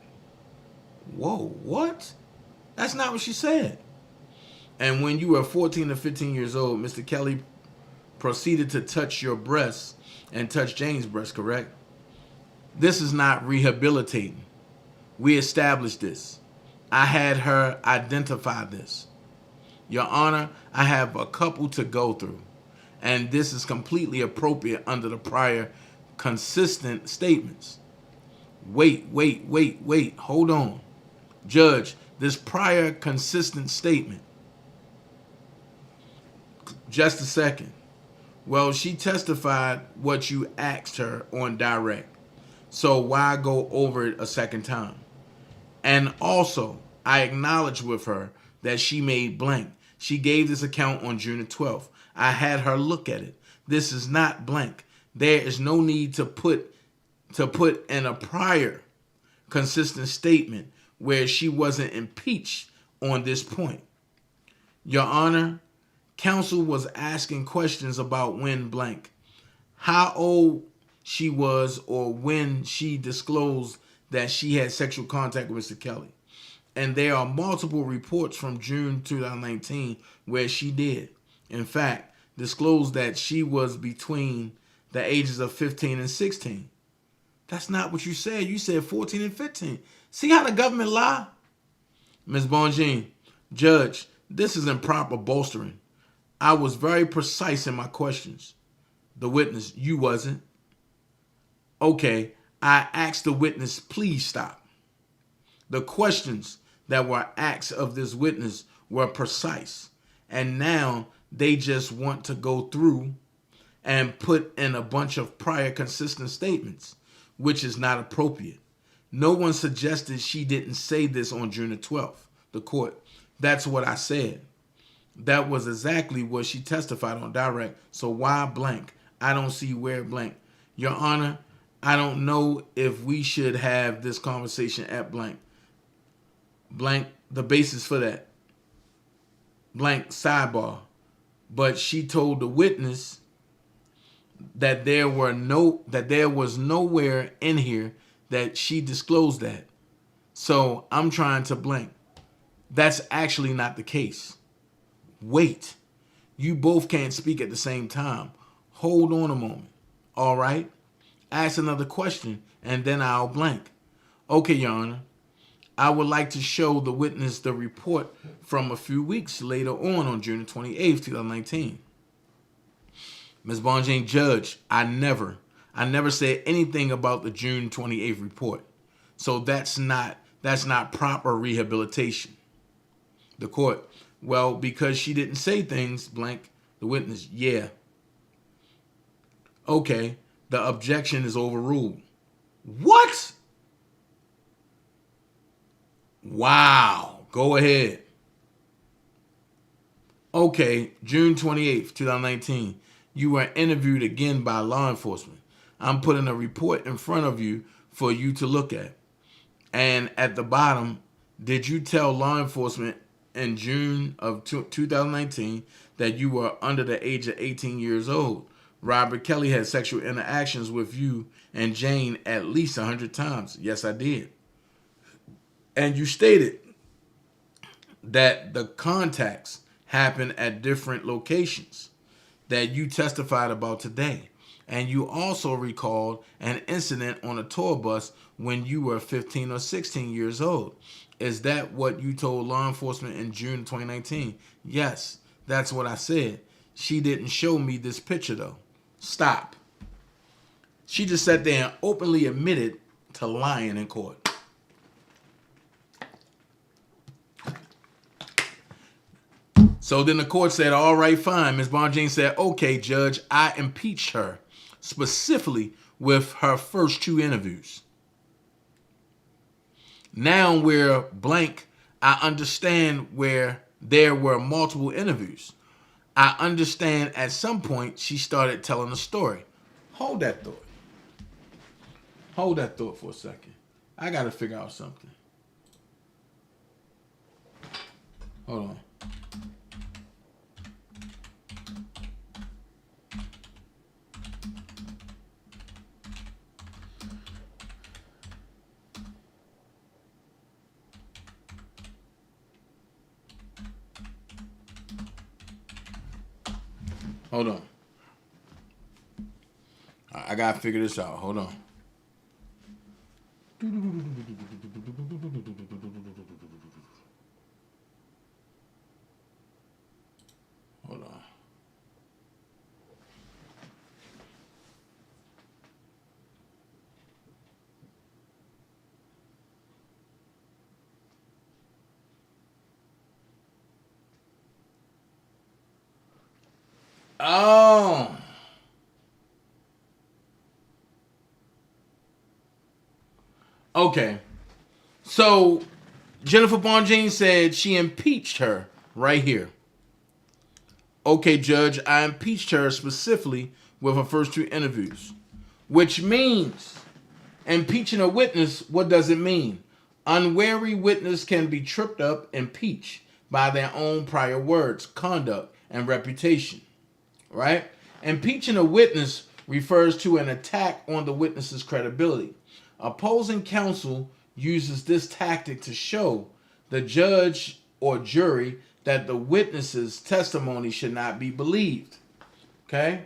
Whoa, what? That's not what she said. And when you were 14 or 15 years old, Mr. Kelly proceeded to touch your breasts and touch Jane's breast, correct? This is not rehabilitating. We established this. I had her identify this. Your Honor, I have a couple to go through, and this is completely appropriate under the prior consistent statements. Wait, hold on. Judge, this prior consistent statement. Just a second. Well, she testified what you asked her on direct. So why go over it a second time? And also, I acknowledged with her that she made blank. She gave this account on June the 12th. I had her look at it. This is not blank. There is no need to put in a prior consistent statement where she wasn't impeached on this point. Your Honor, counsel was asking questions about when blank, how old she was, or when she disclosed that she had sexual contact with Mr. Kelly. And there are multiple reports from June 2019 where she did, in fact, disclosed that she was between the ages of 15 and 16. That's not what you said. You said 14 and 15. See how the government lie? Ms. Bonjean, Judge, this is improper bolstering. I was very precise in my questions. The witness, you wasn't. Okay, I asked the witness, please stop. The questions that were asked of this witness were precise. And now they just want to go through and put in a bunch of prior consistent statements, which is not appropriate. No one suggested she didn't say this on June the 12th, the court. That's what I said. That was exactly what she testified on direct. So why blank? I don't see where blank. Your Honor, I don't know if we should have this conversation at blank. Blank, the basis for that. Blank, sidebar. But she told the witness that there was nowhere in here that she disclosed that. So I'm trying to blank. That's actually not the case. Wait. You both can't speak at the same time. Hold on a moment. All right? Ask another question, and then I'll blank. Okay, Your Honor. I would like to show the witness the report from a few weeks later on June 28th, 2019. Ms. Bonjean, Judge, I never said anything about the June 28th report. So that's not proper rehabilitation. The court, well, because she didn't say things, blank. The witness, yeah. Okay, the objection is overruled. What? Wow. Go ahead. Okay, June 28th, 2019. You were interviewed again by law enforcement. I'm putting a report in front of you for you to look at. And at the bottom, did you tell law enforcement in June of 2019 that you were under the age of 18 years old? Robert Kelly had sexual interactions with you and Jane at least 100 times. Yes, I did. And you stated that the contacts happened at different locations that you testified about today. And you also recalled an incident on a tour bus when you were 15 or 16 years old. Is that what you told law enforcement in June 2019? Yes, that's what I said. She didn't show me this picture though. Stop. She just sat there and openly admitted to lying in court. So then the court said, all right, fine. Ms. Bonjean said, okay, Judge, I impeached her, specifically with her first 2 interviews. Now we're blank. I understand where there were multiple interviews. I understand at some point she started telling a story. Hold that thought. Hold that thought for a second. I got to figure out something. Hold on. Hold on. I gotta figure this out. Hold on. Hold on. Oh. Okay. So Jennifer Bonjean said she impeached her right here. Okay, Judge, I impeached her specifically with her first 2 interviews. Which means impeaching a witness, what does it mean? Unwary witness can be tripped up, impeached by their own prior words, conduct, and reputation. Right? Impeaching a witness refers to an attack on the witness's credibility. Opposing counsel uses this tactic to show the judge or jury that the witness's testimony should not be believed. Okay?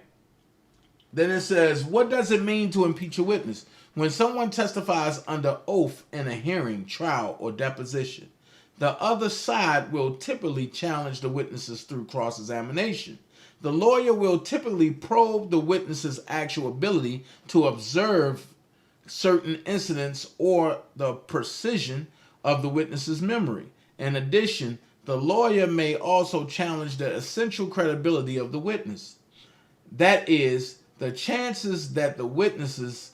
Then it says, what does it mean to impeach a witness? When someone testifies under oath in a hearing, trial, or deposition, the other side will typically challenge the witnesses through cross-examination. The lawyer will typically probe the witness's actual ability to observe certain incidents or the precision of the witness's memory. In addition, the lawyer may also challenge the essential credibility of the witness. That is, the chances that the witness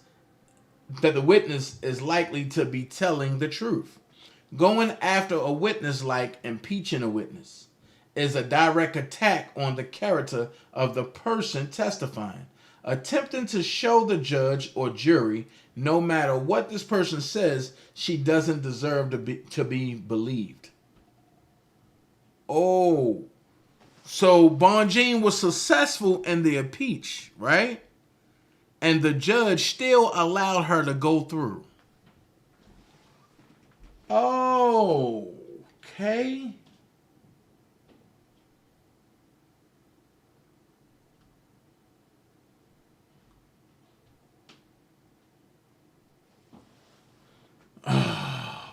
is likely to be telling the truth. Going after a witness, like impeaching a witness, is a direct attack on the character of the person testifying, attempting to show the judge or jury, no matter what this person says, she doesn't deserve to be believed. Oh, so Bonjean was successful in the impeach, right? And the judge still allowed her to go through. Oh, okay.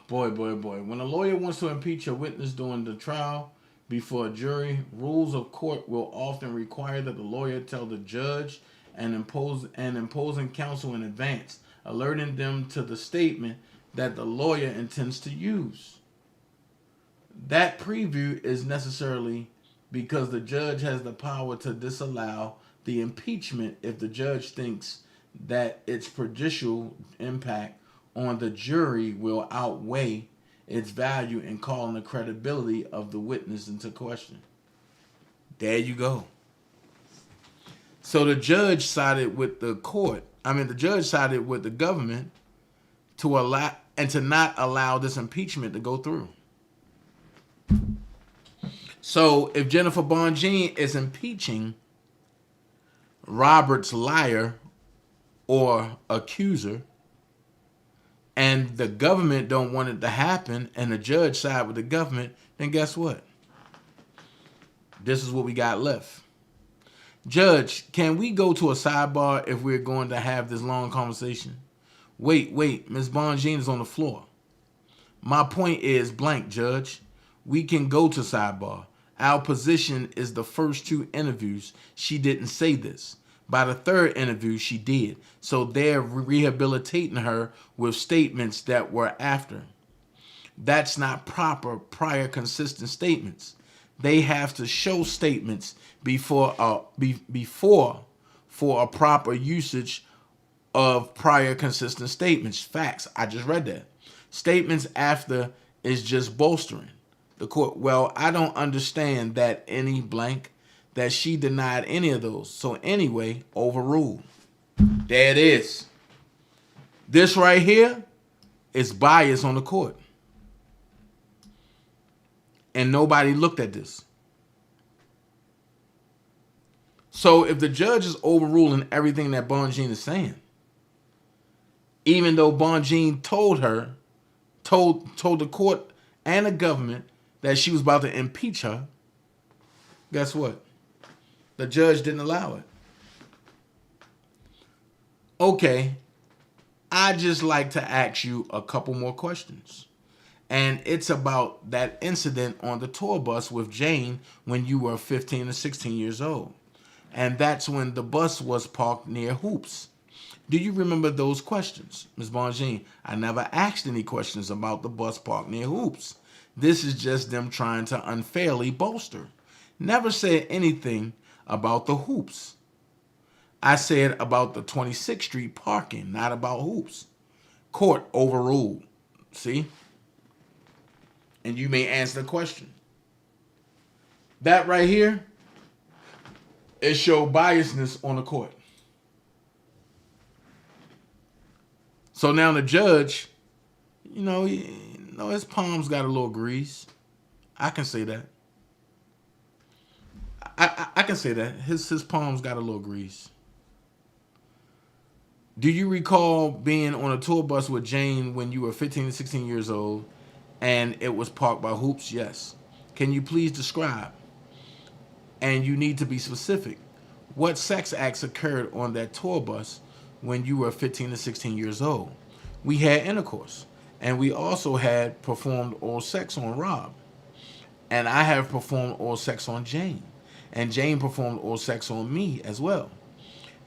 Boy. When a lawyer wants to impeach a witness during the trial before a jury, rules of court will often require that the lawyer tell the judge and imposing counsel in advance, alerting them to the statement that the lawyer intends to use. That preview is necessarily because the judge has the power to disallow the impeachment if the judge thinks that its prejudicial impact on the jury will outweigh its value in calling the credibility of the witness into question. There you go. So the judge sided with the judge sided with the government to allow and to not allow this impeachment to go through. So if Jennifer Bonjean is impeaching Robert's liar or accuser, and the government don't want it to happen, and the judge side with the government, then guess what? This is what we got left. Judge, can we go to a sidebar if we're going to have this long conversation? Wait, Ms. Bonjean is on the floor. My point is blank, Judge. We can go to sidebar. Our position is the first 2 interviews, she didn't say this. By the 3rd interview, she did. So they're rehabilitating her with statements that were after. That's not proper prior consistent statements. they have to show statements before for a proper usage of prior consistent statements. Facts. I just read that. Statements after is just bolstering. The court, well, I don't understand that any blank, that she denied any of those. So anyway, overruled. There it is. This right here is bias on the court. And nobody looked at this. So if the judge is overruling everything that Bonjean is saying, even though Bonjean told the court and the government that she was about to impeach her, guess what? The judge didn't allow it. Okay, I just like to ask you a couple more questions. And it's about that incident on the tour bus with Jane when you were 15 or 16 years old. And that's when the bus was parked near Hoops. Do you remember those questions, Ms. Bonjean? I never asked any questions about the bus parked near Hoops. This is just them trying to unfairly bolster. Never said anything about the Hoops. I said about the 26th Street parking, not about Hoops. Court overruled. See? And you may answer the question. That right here, it showed biasness on the court. So now the judge, his palms got a little grease. I can say that. I can say that. His palms got a little grease. Do you recall being on a tour bus with Jane when you were 15 to 16 years old and it was parked by Hoops? Yes. Can you please describe? And you need to be specific. What sex acts occurred on that tour bus when you were 15 to 16 years old? We had intercourse. And we also had performed oral sex on Rob. And I have performed oral sex on Jane. And Jane performed oral sex on me as well.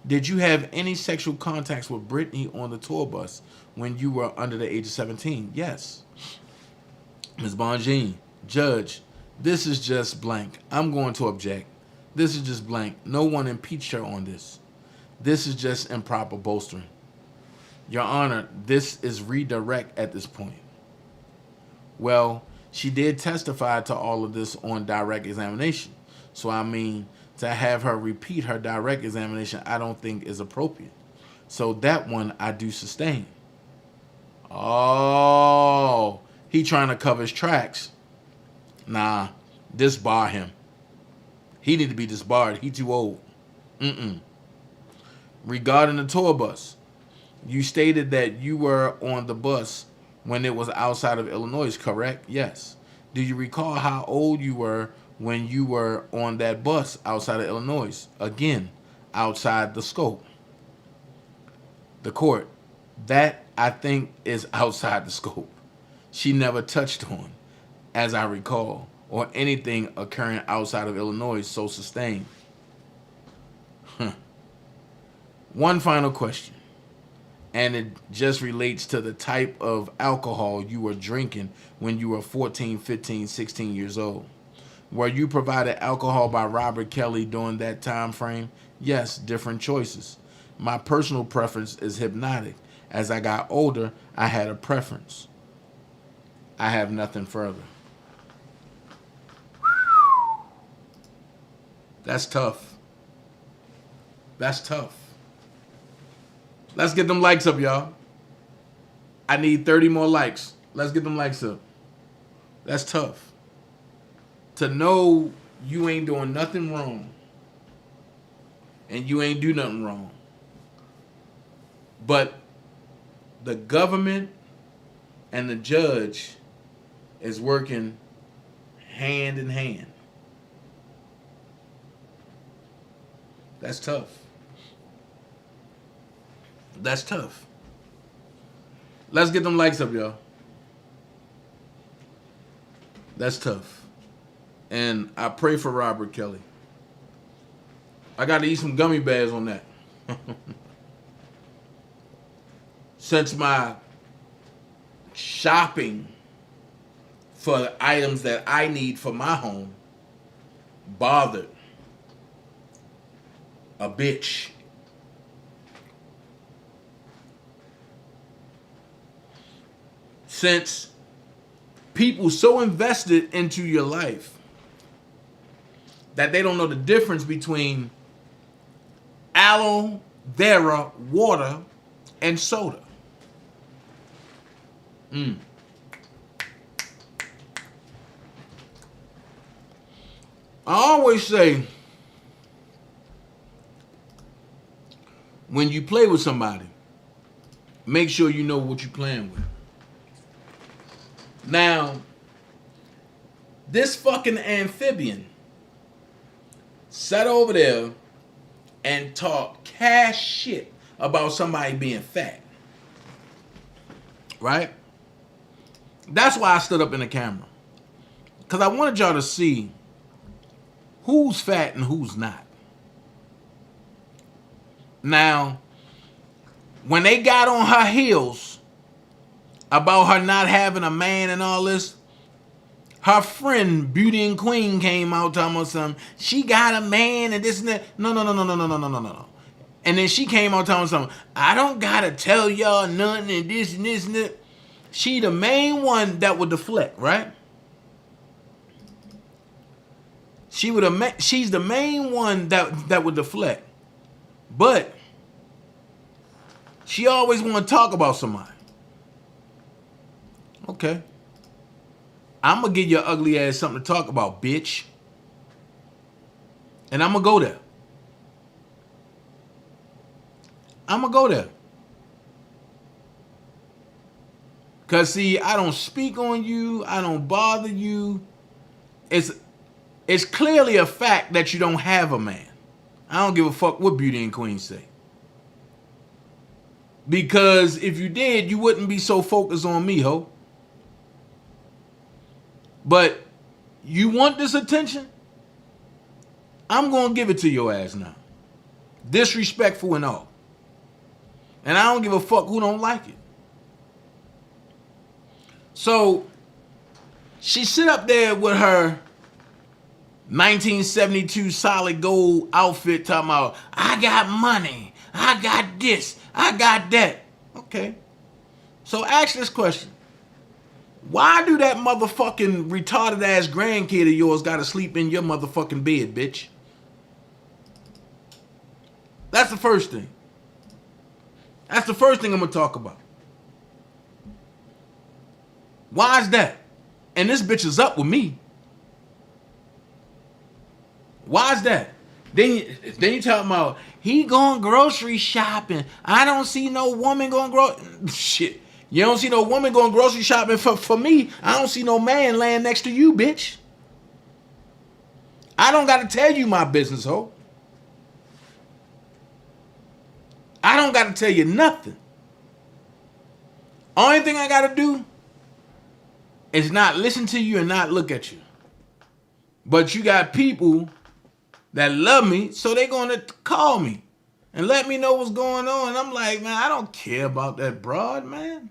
Did you have any sexual contacts with Brittany on the tour bus when you were under the age of 17? Yes. Ms. Bonjean, judge, this is just blank. I'm going to object. This is just blank. No one impeached her on this. This is just improper bolstering. Your Honor, this is redirect at this point. Well, she did testify to all of this on direct examination. So, I mean, to have her repeat her direct examination, I don't think is appropriate. So that one I do sustain. Oh, he trying to cover his tracks. Nah, disbar him. He need to be disbarred. He too old. Regarding the tour bus, you stated that you were on the bus when it was outside of Illinois, correct? Yes. Do you recall how old you were when you were on that bus outside of Illinois? Again, outside the scope. The court, that I think is outside the scope. She never touched on, as I recall, or anything occurring outside of Illinois, so sustained. One final question, and it just relates to the type of alcohol you were drinking when you were 14, 15, 16 years old. Were you provided alcohol by Robert Kelly during that time frame? Yes, different choices. My personal preference is hypnotic. As I got older, I had a preference. I have nothing further. That's tough. That's tough. Let's get them likes up, y'all. I need 30 more likes. Let's get them likes up. That's tough. To know you ain't doing nothing wrong and you ain't do nothing wrong, but the government and the judge is working hand in hand. That's tough. That's tough. Let's get them likes up, y'all. That's tough. And I pray for Robert Kelly. I got to eat some gummy bears on that. Since my shopping for items that I need for my home bothered a bitch. Since people so invested into your life that they don't know the difference between aloe vera water and soda. I always say, when you play with somebody, make sure you know what you're playing with. Now, this fucking amphibian sat over there and talked cash shit about somebody being fat. Right? That's why I stood up in the camera. Because I wanted y'all to see who's fat and who's not. Now, when they got on her heels about her not having a man and all this, her friend Beauty and Queen came out talking about something. She got a man and this and that. No. And then she came out telling something. I don't gotta tell y'all nothing and this and this and that. She the main one that would deflect, right? She's the main one that would deflect. But she always want to talk about somebody. Okay. I'm going to give your ugly ass something to talk about, bitch. And I'm going to go there. Because, see, I don't speak on you. I don't bother you. It's clearly a fact that you don't have a man. I don't give a fuck what Beauty and Queen say. Because if you did, you wouldn't be so focused on me, ho. But you want this attention? I'm going to give it to your ass now. Disrespectful and all. And I don't give a fuck who don't like it. So, she sit up there with her 1972 solid gold outfit talking about, I got money, I got this, I got that. Okay. So ask this question. Why do that motherfucking retarded ass grandkid of yours gotta sleep in your motherfucking bed, bitch? That's the first thing. That's the first thing I'm gonna talk about. Why is that? And this bitch is up with me. Why is that? Then you talking about, he going grocery shopping. I don't see no woman going shit. You don't see no woman going grocery shopping for me. I don't see no man laying next to you, bitch. I don't got to tell you my business, ho. I don't got to tell you nothing. Only thing I got to do is not listen to you and not look at you. But you got people that love me, so they're going to call me and let me know what's going on. And I'm like, man, I don't care about that broad, man.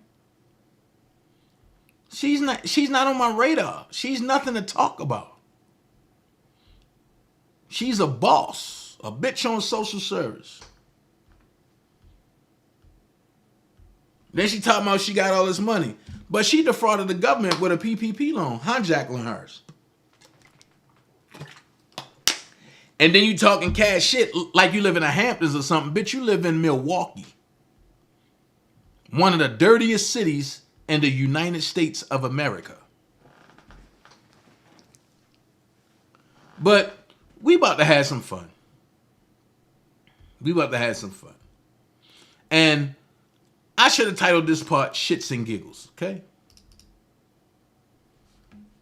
She's not on my radar. She's nothing to talk about. She's a boss, a bitch on social service. Then she talking about she got all this money. But she defrauded the government with a PPP loan, hijacking hers. And then you talking cash shit like you live in the Hamptons or something. Bitch, you live in Milwaukee. One of the dirtiest cities in the United States of America. But we about to have some fun. And I should have titled this part Shits and Giggles, okay?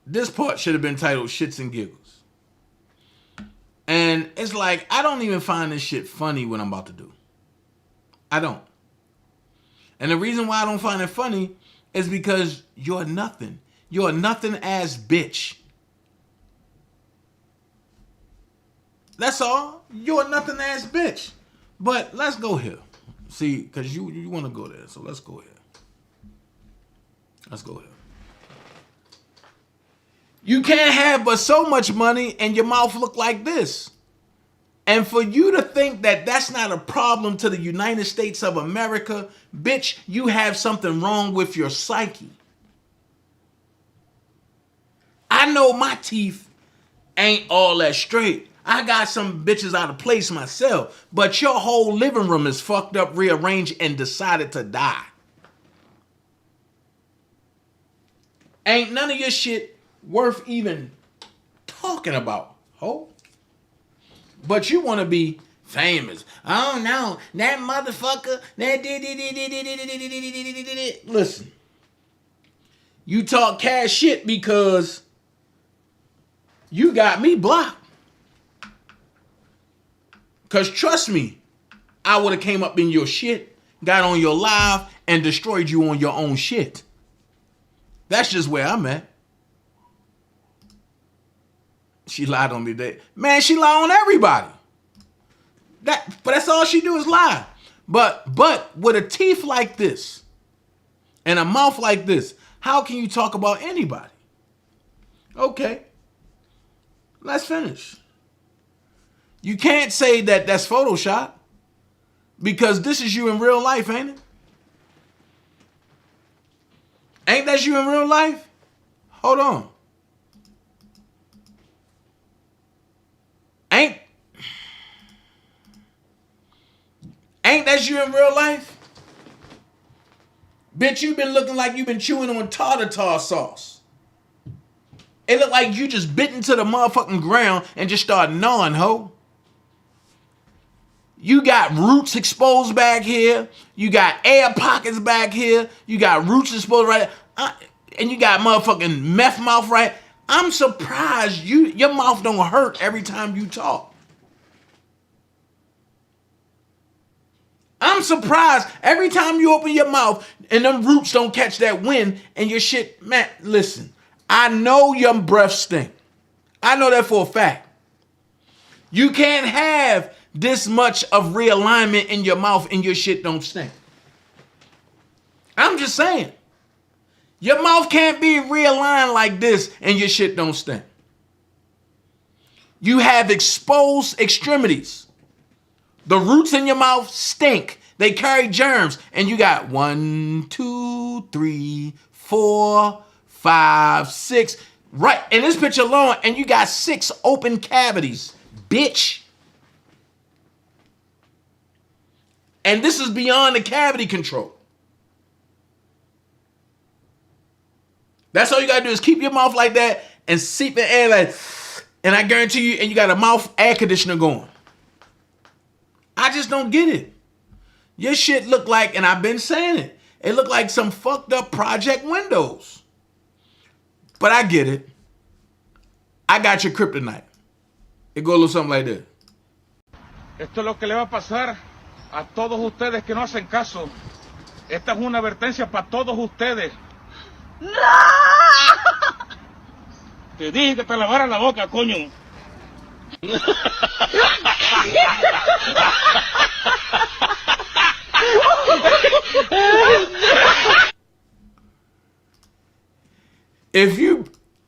This part should have been titled Shits and Giggles. And it's like, I don't even find this shit funny what I'm about to do. I don't. And the reason why I don't find it funny is because you're nothing. You're a nothing ass bitch. That's all. You're a nothing ass bitch. But let's go here. See, because you want to go there. So let's go here. You can't have but so much money and your mouth look like this. And for you to think that that's not a problem to the United States of America, bitch, you have something wrong with your psyche. I know my teeth ain't all that straight. I got some bitches out of place myself, but your whole living room is fucked up, rearranged, and decided to die. Ain't none of your shit worth even talking about, ho. But you want to be famous. Oh no, that motherfucker, that did. Listen, you talk cash shit because you got me blocked. Because trust me, I would have came up in your shit, got on your live, and destroyed you on your own shit. That's just where I'm at. She lied on me today. Man, she lied on everybody. But that's all she do is lie. But with a teeth like this and a mouth like this, how can you talk about anybody? Okay. Let's finish. You can't say that that's Photoshop because this is you in real life, ain't it? Ain't that you in real life? Hold on. Ain't that you in real life? Bitch, you been looking like you been chewing on tartar sauce. It look like you just bit into the motherfucking ground and just started gnawing, ho. You got roots exposed back here. You got air pockets back here. You got roots exposed right there. And you got motherfucking meth mouth right. I'm surprised your mouth don't hurt every time you talk. I'm surprised every time you open your mouth and them roots don't catch that wind and your shit, man, listen, I know your breath stink. I know that for a fact. You can't have this much of realignment in your mouth and your shit don't stink. I'm just saying. Your mouth can't be realigned like this and your shit don't stink. You have exposed extremities. The roots in your mouth stink. They carry germs. And you got 1, 2, 3, 4, 5, 6. Right in this picture alone, and you got 6 open cavities. Bitch. And this is beyond the cavity control. That's all you gotta do is keep your mouth like that and seep the air like, and I guarantee you, and you got a mouth air conditioner going. I just don't get it. Your shit look like, and I've been saying it look like some fucked up Project Windows. But I get it. I got your kryptonite. It go a little something like this. Esto es lo que le va a pasar a todos ustedes que no hacen caso. Esta es una advertencia para todos ustedes. ¡No! Te dije que te lavaras la boca, coño.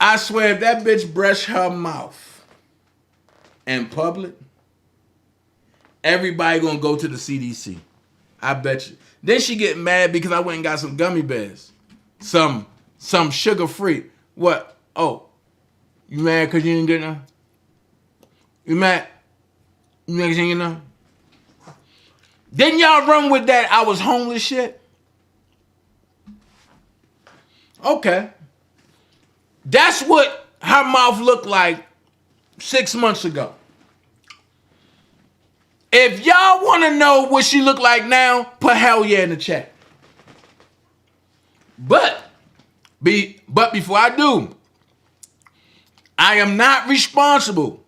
I swear, if that bitch brush her mouth in public, everybody gonna go to the CDC. I bet you. Then she get mad because I went and got some gummy bears. Some sugar-free. What? Oh, you mad because you didn't get none? You mad? You mad because you didn't get none? Didn't y'all run with that I was homeless shit? Okay. That's what her mouth looked like 6 months ago. If y'all want to know what she look like now, put hell yeah in the chat. But before I do, I am not responsible.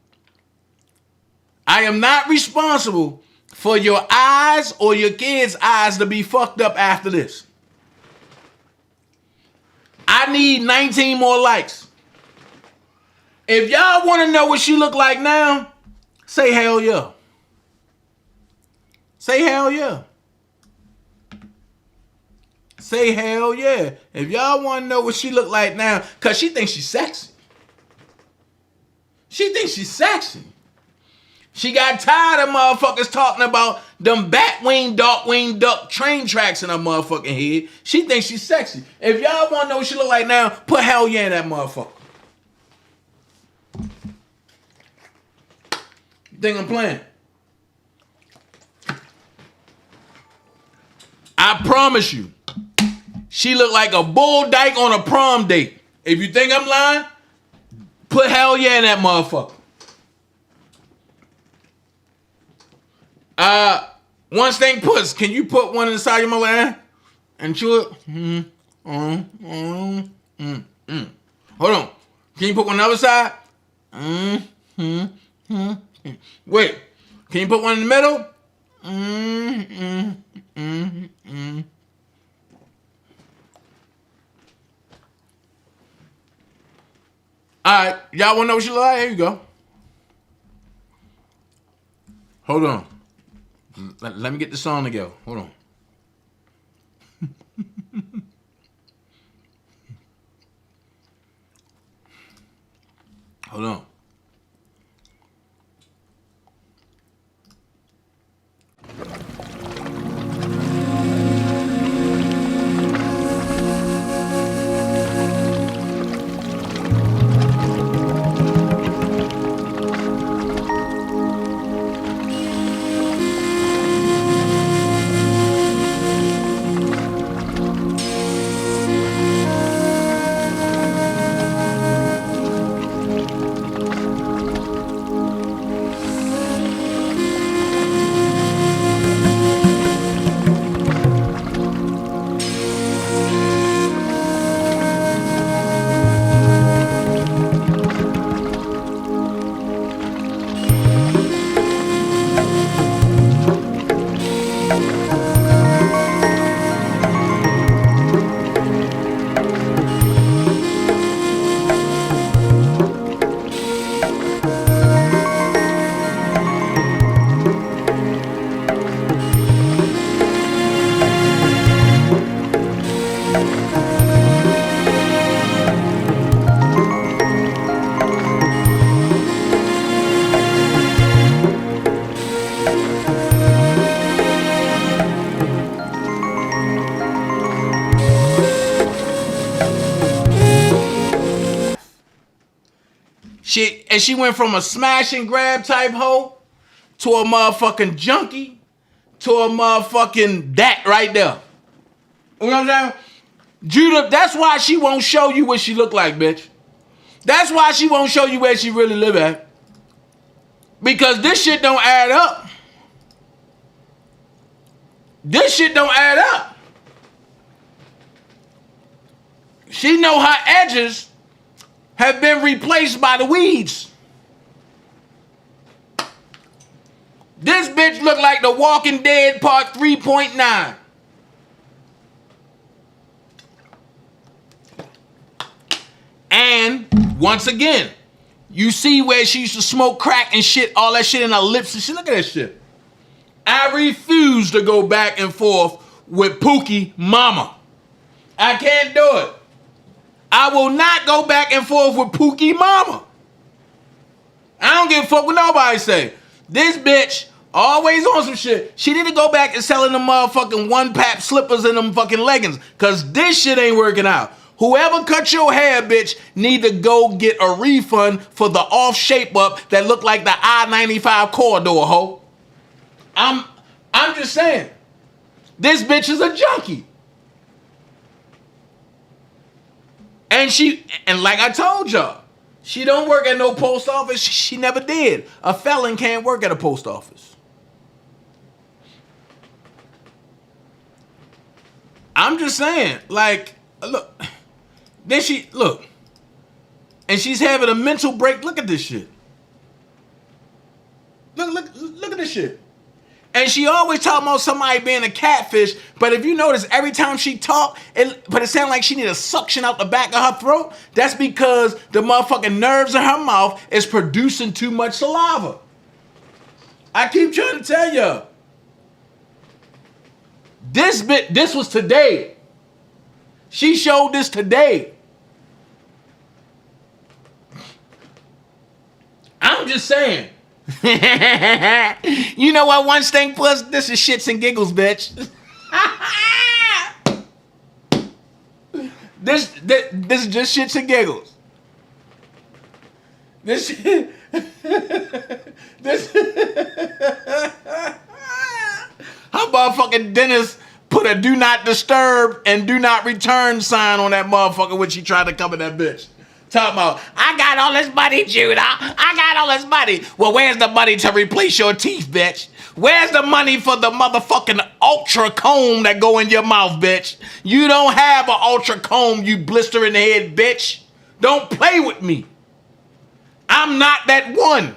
I am not responsible for your eyes or your kids' eyes to be fucked up after this. I need 19 more likes. If y'all want to know what she look like now, say hell yeah. Say hell yeah. Say hell yeah. If y'all want to know what she look like now, because she thinks she's sexy. She thinks she's sexy. She got tired of motherfuckers talking about them bat-wing, dark-wing, duck train tracks in her motherfucking head. She thinks she's sexy. If y'all want to know what she look like now, put hell yeah in that motherfucker. You think I'm playing? I promise you, she look like a bull dyke on a prom date. If you think I'm lying, put hell yeah in that motherfucker. One Stank Puss, can you put one inside your mother hand and chew it? Hold on. Can you put one on the other side? Wait. Can you put one in the middle? Alright, y'all wanna know what she look like? Here you go. Hold on. Let me get the song together. Hold on. Hold on. She went from a smash and grab type hoe to a motherfucking junkie to a motherfucking that right there. You know what I'm saying? Judah, that's why she won't show you what she look like, bitch. That's why she won't show you where she really live at. Because this shit don't add up. This shit don't add up. She know her edges have been replaced by the weeds. This bitch look like The Walking Dead Part 3.9. And once again, you see where she used to smoke crack and shit, all that shit in her lips and shit. Look at that shit. I refuse to go back and forth with Pookie Mama. I can't do it. I will not go back and forth with Pookie Mama. I don't give a fuck what nobody say. This bitch always on some shit. She need to go back and selling them motherfucking one-pap slippers and them fucking leggings. Cause this shit ain't working out. Whoever cut your hair, bitch, need to go get a refund for the off shape up that look like the I-95 corridor, ho. I'm just saying. This bitch is a junkie. And like I told y'all, she don't work at no post office. She never did. A felon can't work at a post office. I'm just saying, like, look. Then look. And she's having a mental break. Look at this shit. Look at this shit. And she always talking about somebody being a catfish, but if you notice, every time she talk, but it sounds like she need a suction out the back of her throat. That's because the motherfucking nerves in her mouth is producing too much saliva. I keep trying to tell you. This was today. She showed this today. I'm just saying. You know what? One Stank Puss. This is shits and giggles, bitch. This is just shits and giggles. This how motherfucking Dennis put a do not disturb and do not return sign on that motherfucker when she tried to cover that bitch. Talking about, I got all this money, Judah. I got all this money. Well, where's the money to replace your teeth, bitch? Where's the money for the motherfucking ultra comb that go in your mouth, bitch? You don't have an ultra comb, you blistering head, bitch. Don't play with me. I'm not that one.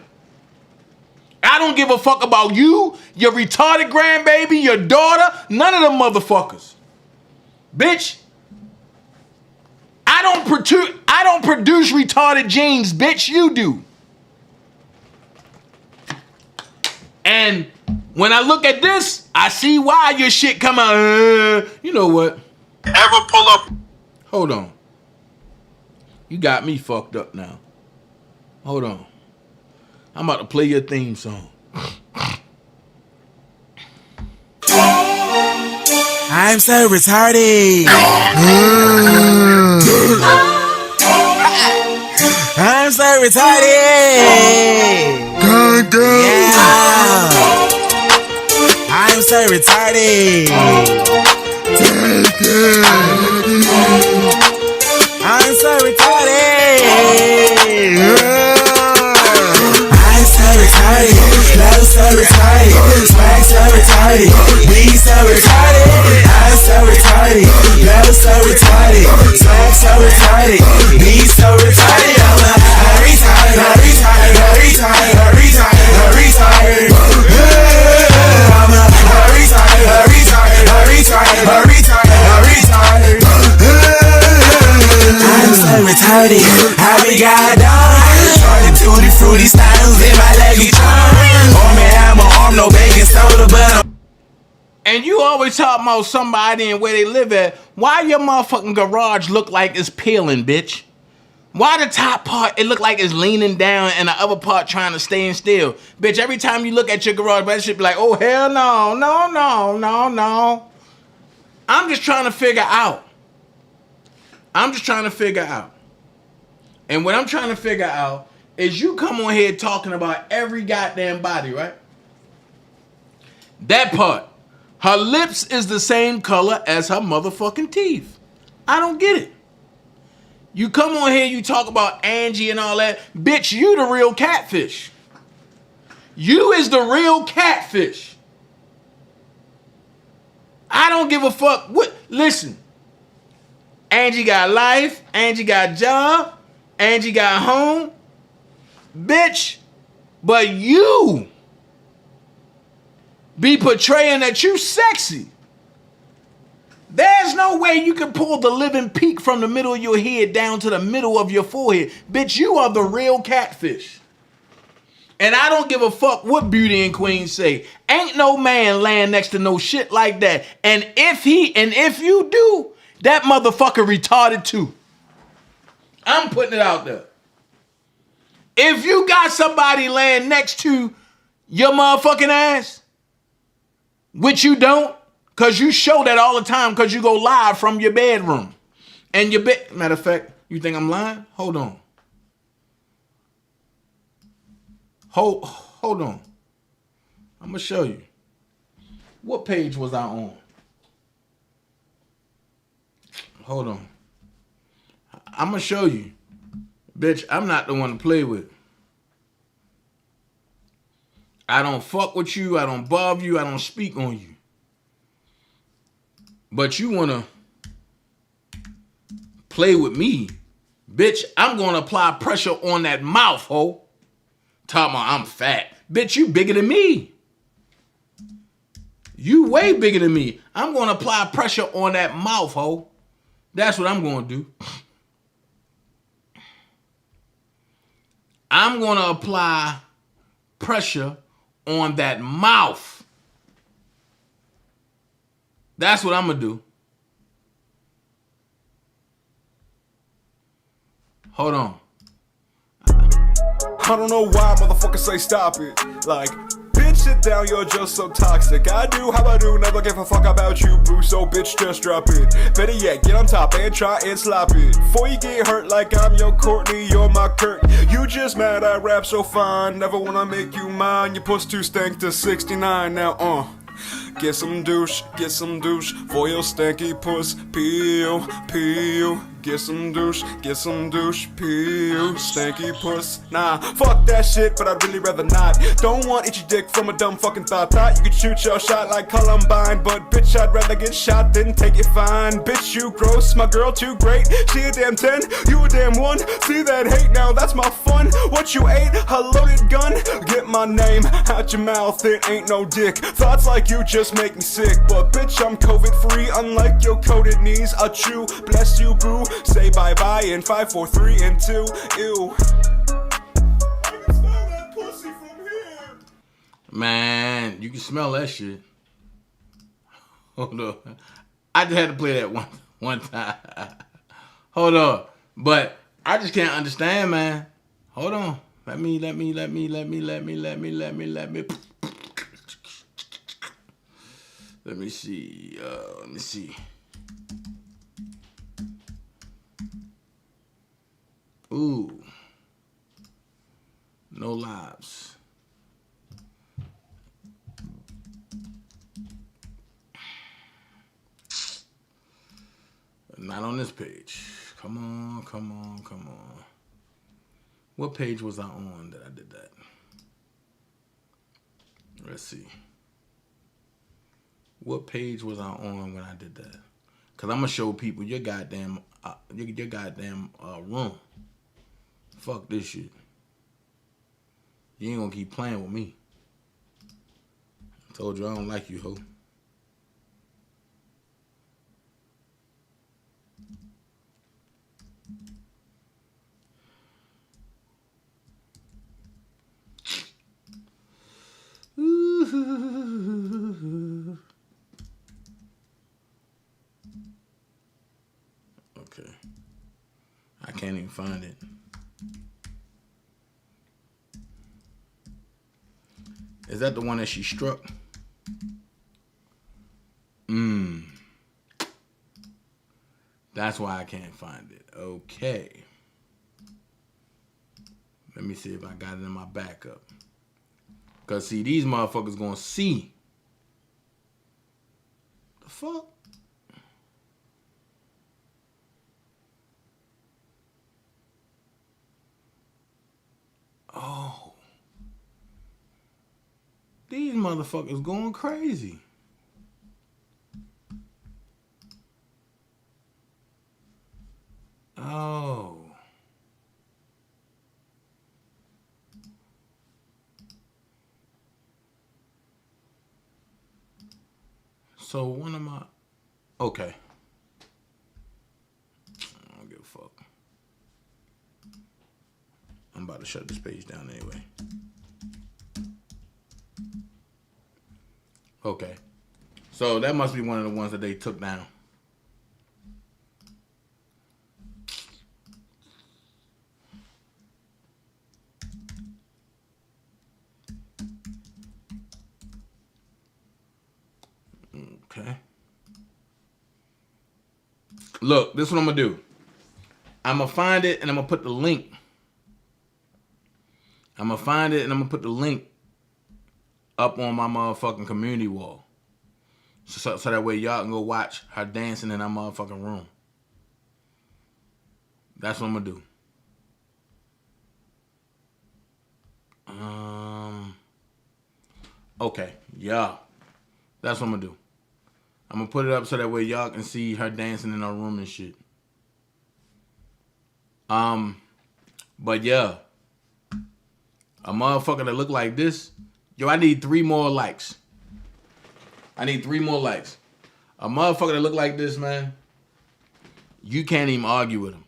I don't give a fuck about you, your retarded grandbaby, your daughter, none of them motherfuckers. Bitch, I don't produce retarded genes, bitch, you do. And when I look at this, I see why your shit come out. You know what? Ever pull up? Hold on. You got me fucked up now. Hold on. I'm about to play your theme song. I'm so retarded. I'm so retarded. Yeah. I'm so retarded. I'm so retarded. I'm so retarded. Love so retarded. Swag so retarded. We so retarded. I'm so retarded. Love so retarded. Swag so retarded. We so retarded. I'm a retard. I'm so retarded. How we got done? Started tutti fruity styles in my leggy charm. Oh man, I'm an arm, no baking soda, but And you always talking about somebody and where they live at. Why your motherfucking garage look like it's peeling, bitch? Why the top part, it look like it's leaning down and the other part trying to stay still? Bitch, every time you look at your garage, that shit be like, oh, hell no, no, no, no, no. I'm just trying to figure out. I'm just trying to figure out. And what I'm trying to figure out is you come on here talking about every goddamn body, right? That part. Her lips is the same color as her motherfucking teeth. I don't get it. You come on here, you talk about Angie and all that. Bitch, you the real catfish. You is the real catfish. I don't give a fuck. What? Listen. Angie got life. Angie got job. Angie got home. Bitch. But you be portraying that you sexy. There's no way you can pull the living peak from the middle of your head down to the middle of your forehead. Bitch, you are the real catfish. And I don't give a fuck what Beauty and Queen say. Ain't no man laying next to no shit like that. And if you do, that motherfucker retarded too. I'm putting it out there. If you got somebody laying next to your motherfucking ass, which you don't, because you show that all the time because you go live from your bedroom. And your bed, matter of fact, you think I'm lying? Hold on. Hold on. I'm going to show you. What page was I on? Hold on. I'm going to show you. Bitch, I'm not the one to play with. I don't fuck with you. I don't bother you. I don't speak on you. But you want to play with me. Bitch, I'm going to apply pressure on that mouth, ho. Talking about I'm fat. Bitch, you bigger than me. You way bigger than me. I'm going to apply pressure on that mouth, ho. That's what I'm going to do. I'm going to apply pressure on that mouth. That's what I'm going to do. Hold on. I don't know why motherfuckers say stop it. Like, bitch, sit down, you're just so toxic. I do how I do, never give a fuck about you, boo. So bitch, just drop it. Better yet, get on top and try and slap it. Before you get hurt like I'm your Courtney, you're my Kurt. You just mad I rap so fine, never wanna make you mine. Your puss too stank to 69 now, Get some douche for your stanky puss. Peel, peel. Get some douche, peel. Stanky puss. Nah, fuck that shit, but I'd really rather not. Don't want itchy dick from a dumb fucking thought. Thought you could shoot your shot like Columbine, but bitch, I'd rather get shot than take it fine. Bitch, you gross, my girl too great. She a damn 10, you a damn 1. See that hate now, that's my fun. What you ate, a loaded gun. Get my name out your mouth, it ain't no dick. Thoughts like you just make me sick, but bitch, I'm COVID free, unlike your coated knees. A chew, bless you, boo. Say bye bye in 5, 4, 3, and 2. Ew. I can smell that pussy from here. Man, you can smell that shit. Hold on. I just had to play that one time. Hold on. But I just can't understand, man. Hold on. Let me. Let me see. Let me see. Ooh. No lives. Not on this page. Come on. What page was I on that I did that? Let's see. What page was I on when I did that? Cause I'm gonna show people your goddamn room. Fuck this shit. You ain't gonna keep playing with me. I told you I don't like you, ho. Okay. I can't even find it. Is that the one that she struck? That's why I can't find it. Okay. Let me see if I got it in my backup. Because, see, these motherfuckers gonna see. The fuck? Oh. These motherfuckers going crazy. Oh. So one of my, okay. I don't give a fuck. I'm about to shut this page down anyway. Okay. So that must be one of the ones that they took down. Okay. Look, this is what I'm gonna do. I'm gonna find it and I'm gonna put the link. I'm gonna find it and I'm gonna put the link up on my motherfucking community wall. So that way y'all can go watch her dancing in that motherfucking room. That's what I'm gonna do. Okay, yeah. That's what I'm gonna do. I'm gonna put it up so that way y'all can see her dancing in her room and shit. But yeah. A motherfucker that look like this. Yo, I need 3 more likes. I need 3 more likes. A motherfucker that look like this, man. You can't even argue with him.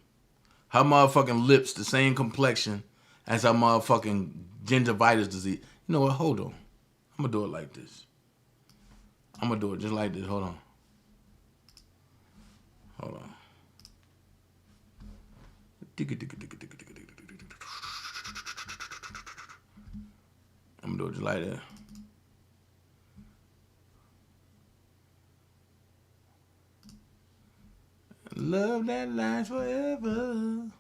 Her motherfucking lips the same complexion as her motherfucking gingivitis disease. You know what? Hold on. I'm gonna do it like this. I'm gonna do it just like this. Hold on. Hold on. I'm gonna do it just like that. Love that lasts forever.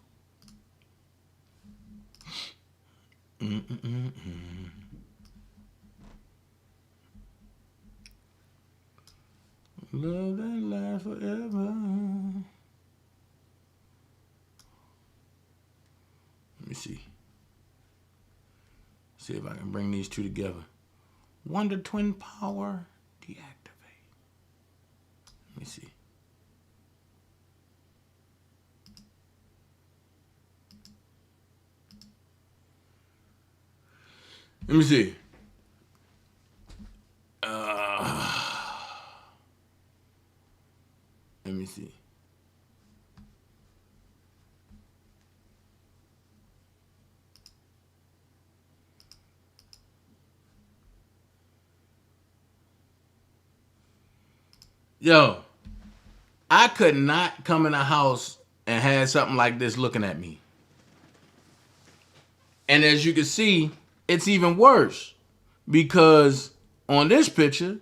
Love that lasts forever. Let me see. See if I can bring these two together. Wonder Twin Power, deactivate. Let me see. Let me see. Let me see. Yo, I could not come in a house and have something like this looking at me. And as you can see, it's even worse because on this picture,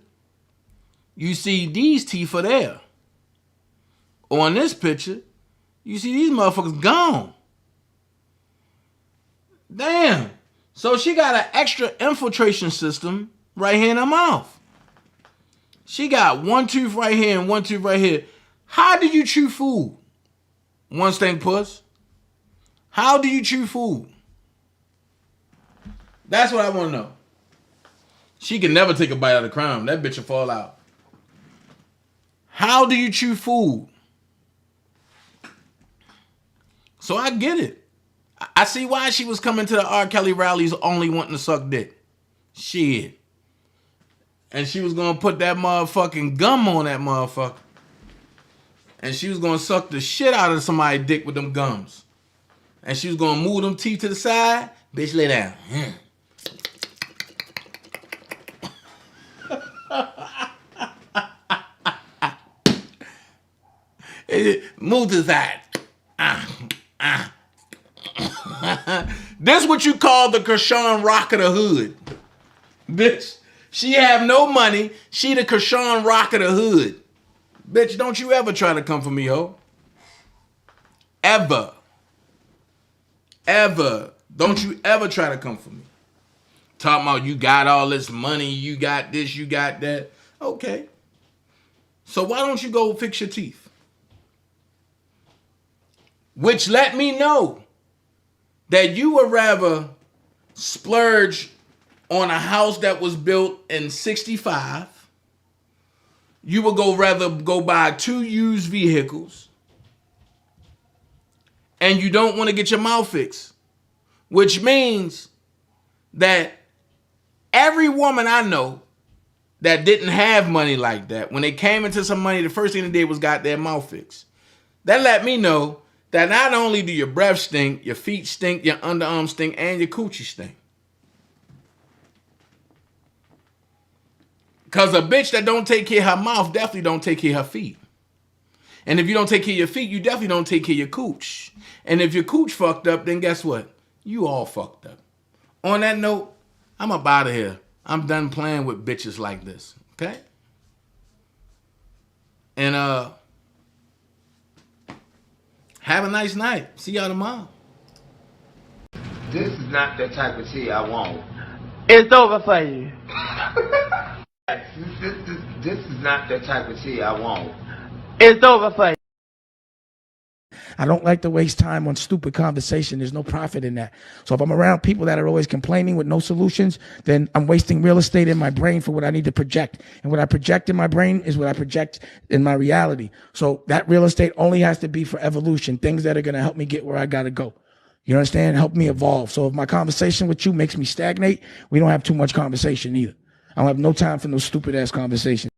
you see these teeth are there. On this picture, you see these motherfuckers gone. Damn. So she got an extra infiltration system right here in her mouth. She got one tooth right here and one tooth right here. How do you chew food? One Stank Puss. How do you chew food? That's what I want to know. She can never take a bite out of crumb. That bitch will fall out. How do you chew food? So I get it. I see why she was coming to the R. Kelly rallies only wanting to suck dick. Shit. And she was going to put that motherfucking gum on that motherfucker. And she was going to suck the shit out of somebody's dick with them gums. And she was going to move them teeth to the side. Bitch, lay down. Move to the side. This what you call the Krishan Rock of the hood. Bitch, she have no money. She the Krishan Rock of the hood. Bitch, don't you ever try to come for me, ho. Ever. Ever. Don't you ever try to come for me. Talking about you got all this money, you got this, you got that. Okay. So why don't you go fix your teeth? Which let me know that you would rather splurge on a house that was built in 65. You would rather go buy 2 used vehicles. And you don't want to get your mouth fixed. Which means that every woman I know that didn't have money like that, when they came into some money, the first thing they did was got their mouth fixed. That let me know that not only do your breath stink, your feet stink, your underarms stink, and your coochie stink. Because a bitch that don't take care of her mouth definitely don't take care of her feet. And if you don't take care of your feet, you definitely don't take care of your cooch. And if your cooch fucked up, then guess what? You all fucked up. On that note, I'm up out of here. I'm done playing with bitches like this. Okay? And have a nice night. See y'all tomorrow. This is not the type of tea I want. It's over for you. This is not the type of tea I want. It's over for you. I don't like to waste time on stupid conversation. There's no profit in that. So if I'm around people that are always complaining with no solutions, then I'm wasting real estate in my brain for what I need to project. And what I project in my brain is what I project in my reality. So that real estate only has to be for evolution, things that are going to help me get where I got to go. You understand? Help me evolve. So if my conversation with you makes me stagnate, we don't have too much conversation either. I don't have no time for no stupid ass conversation.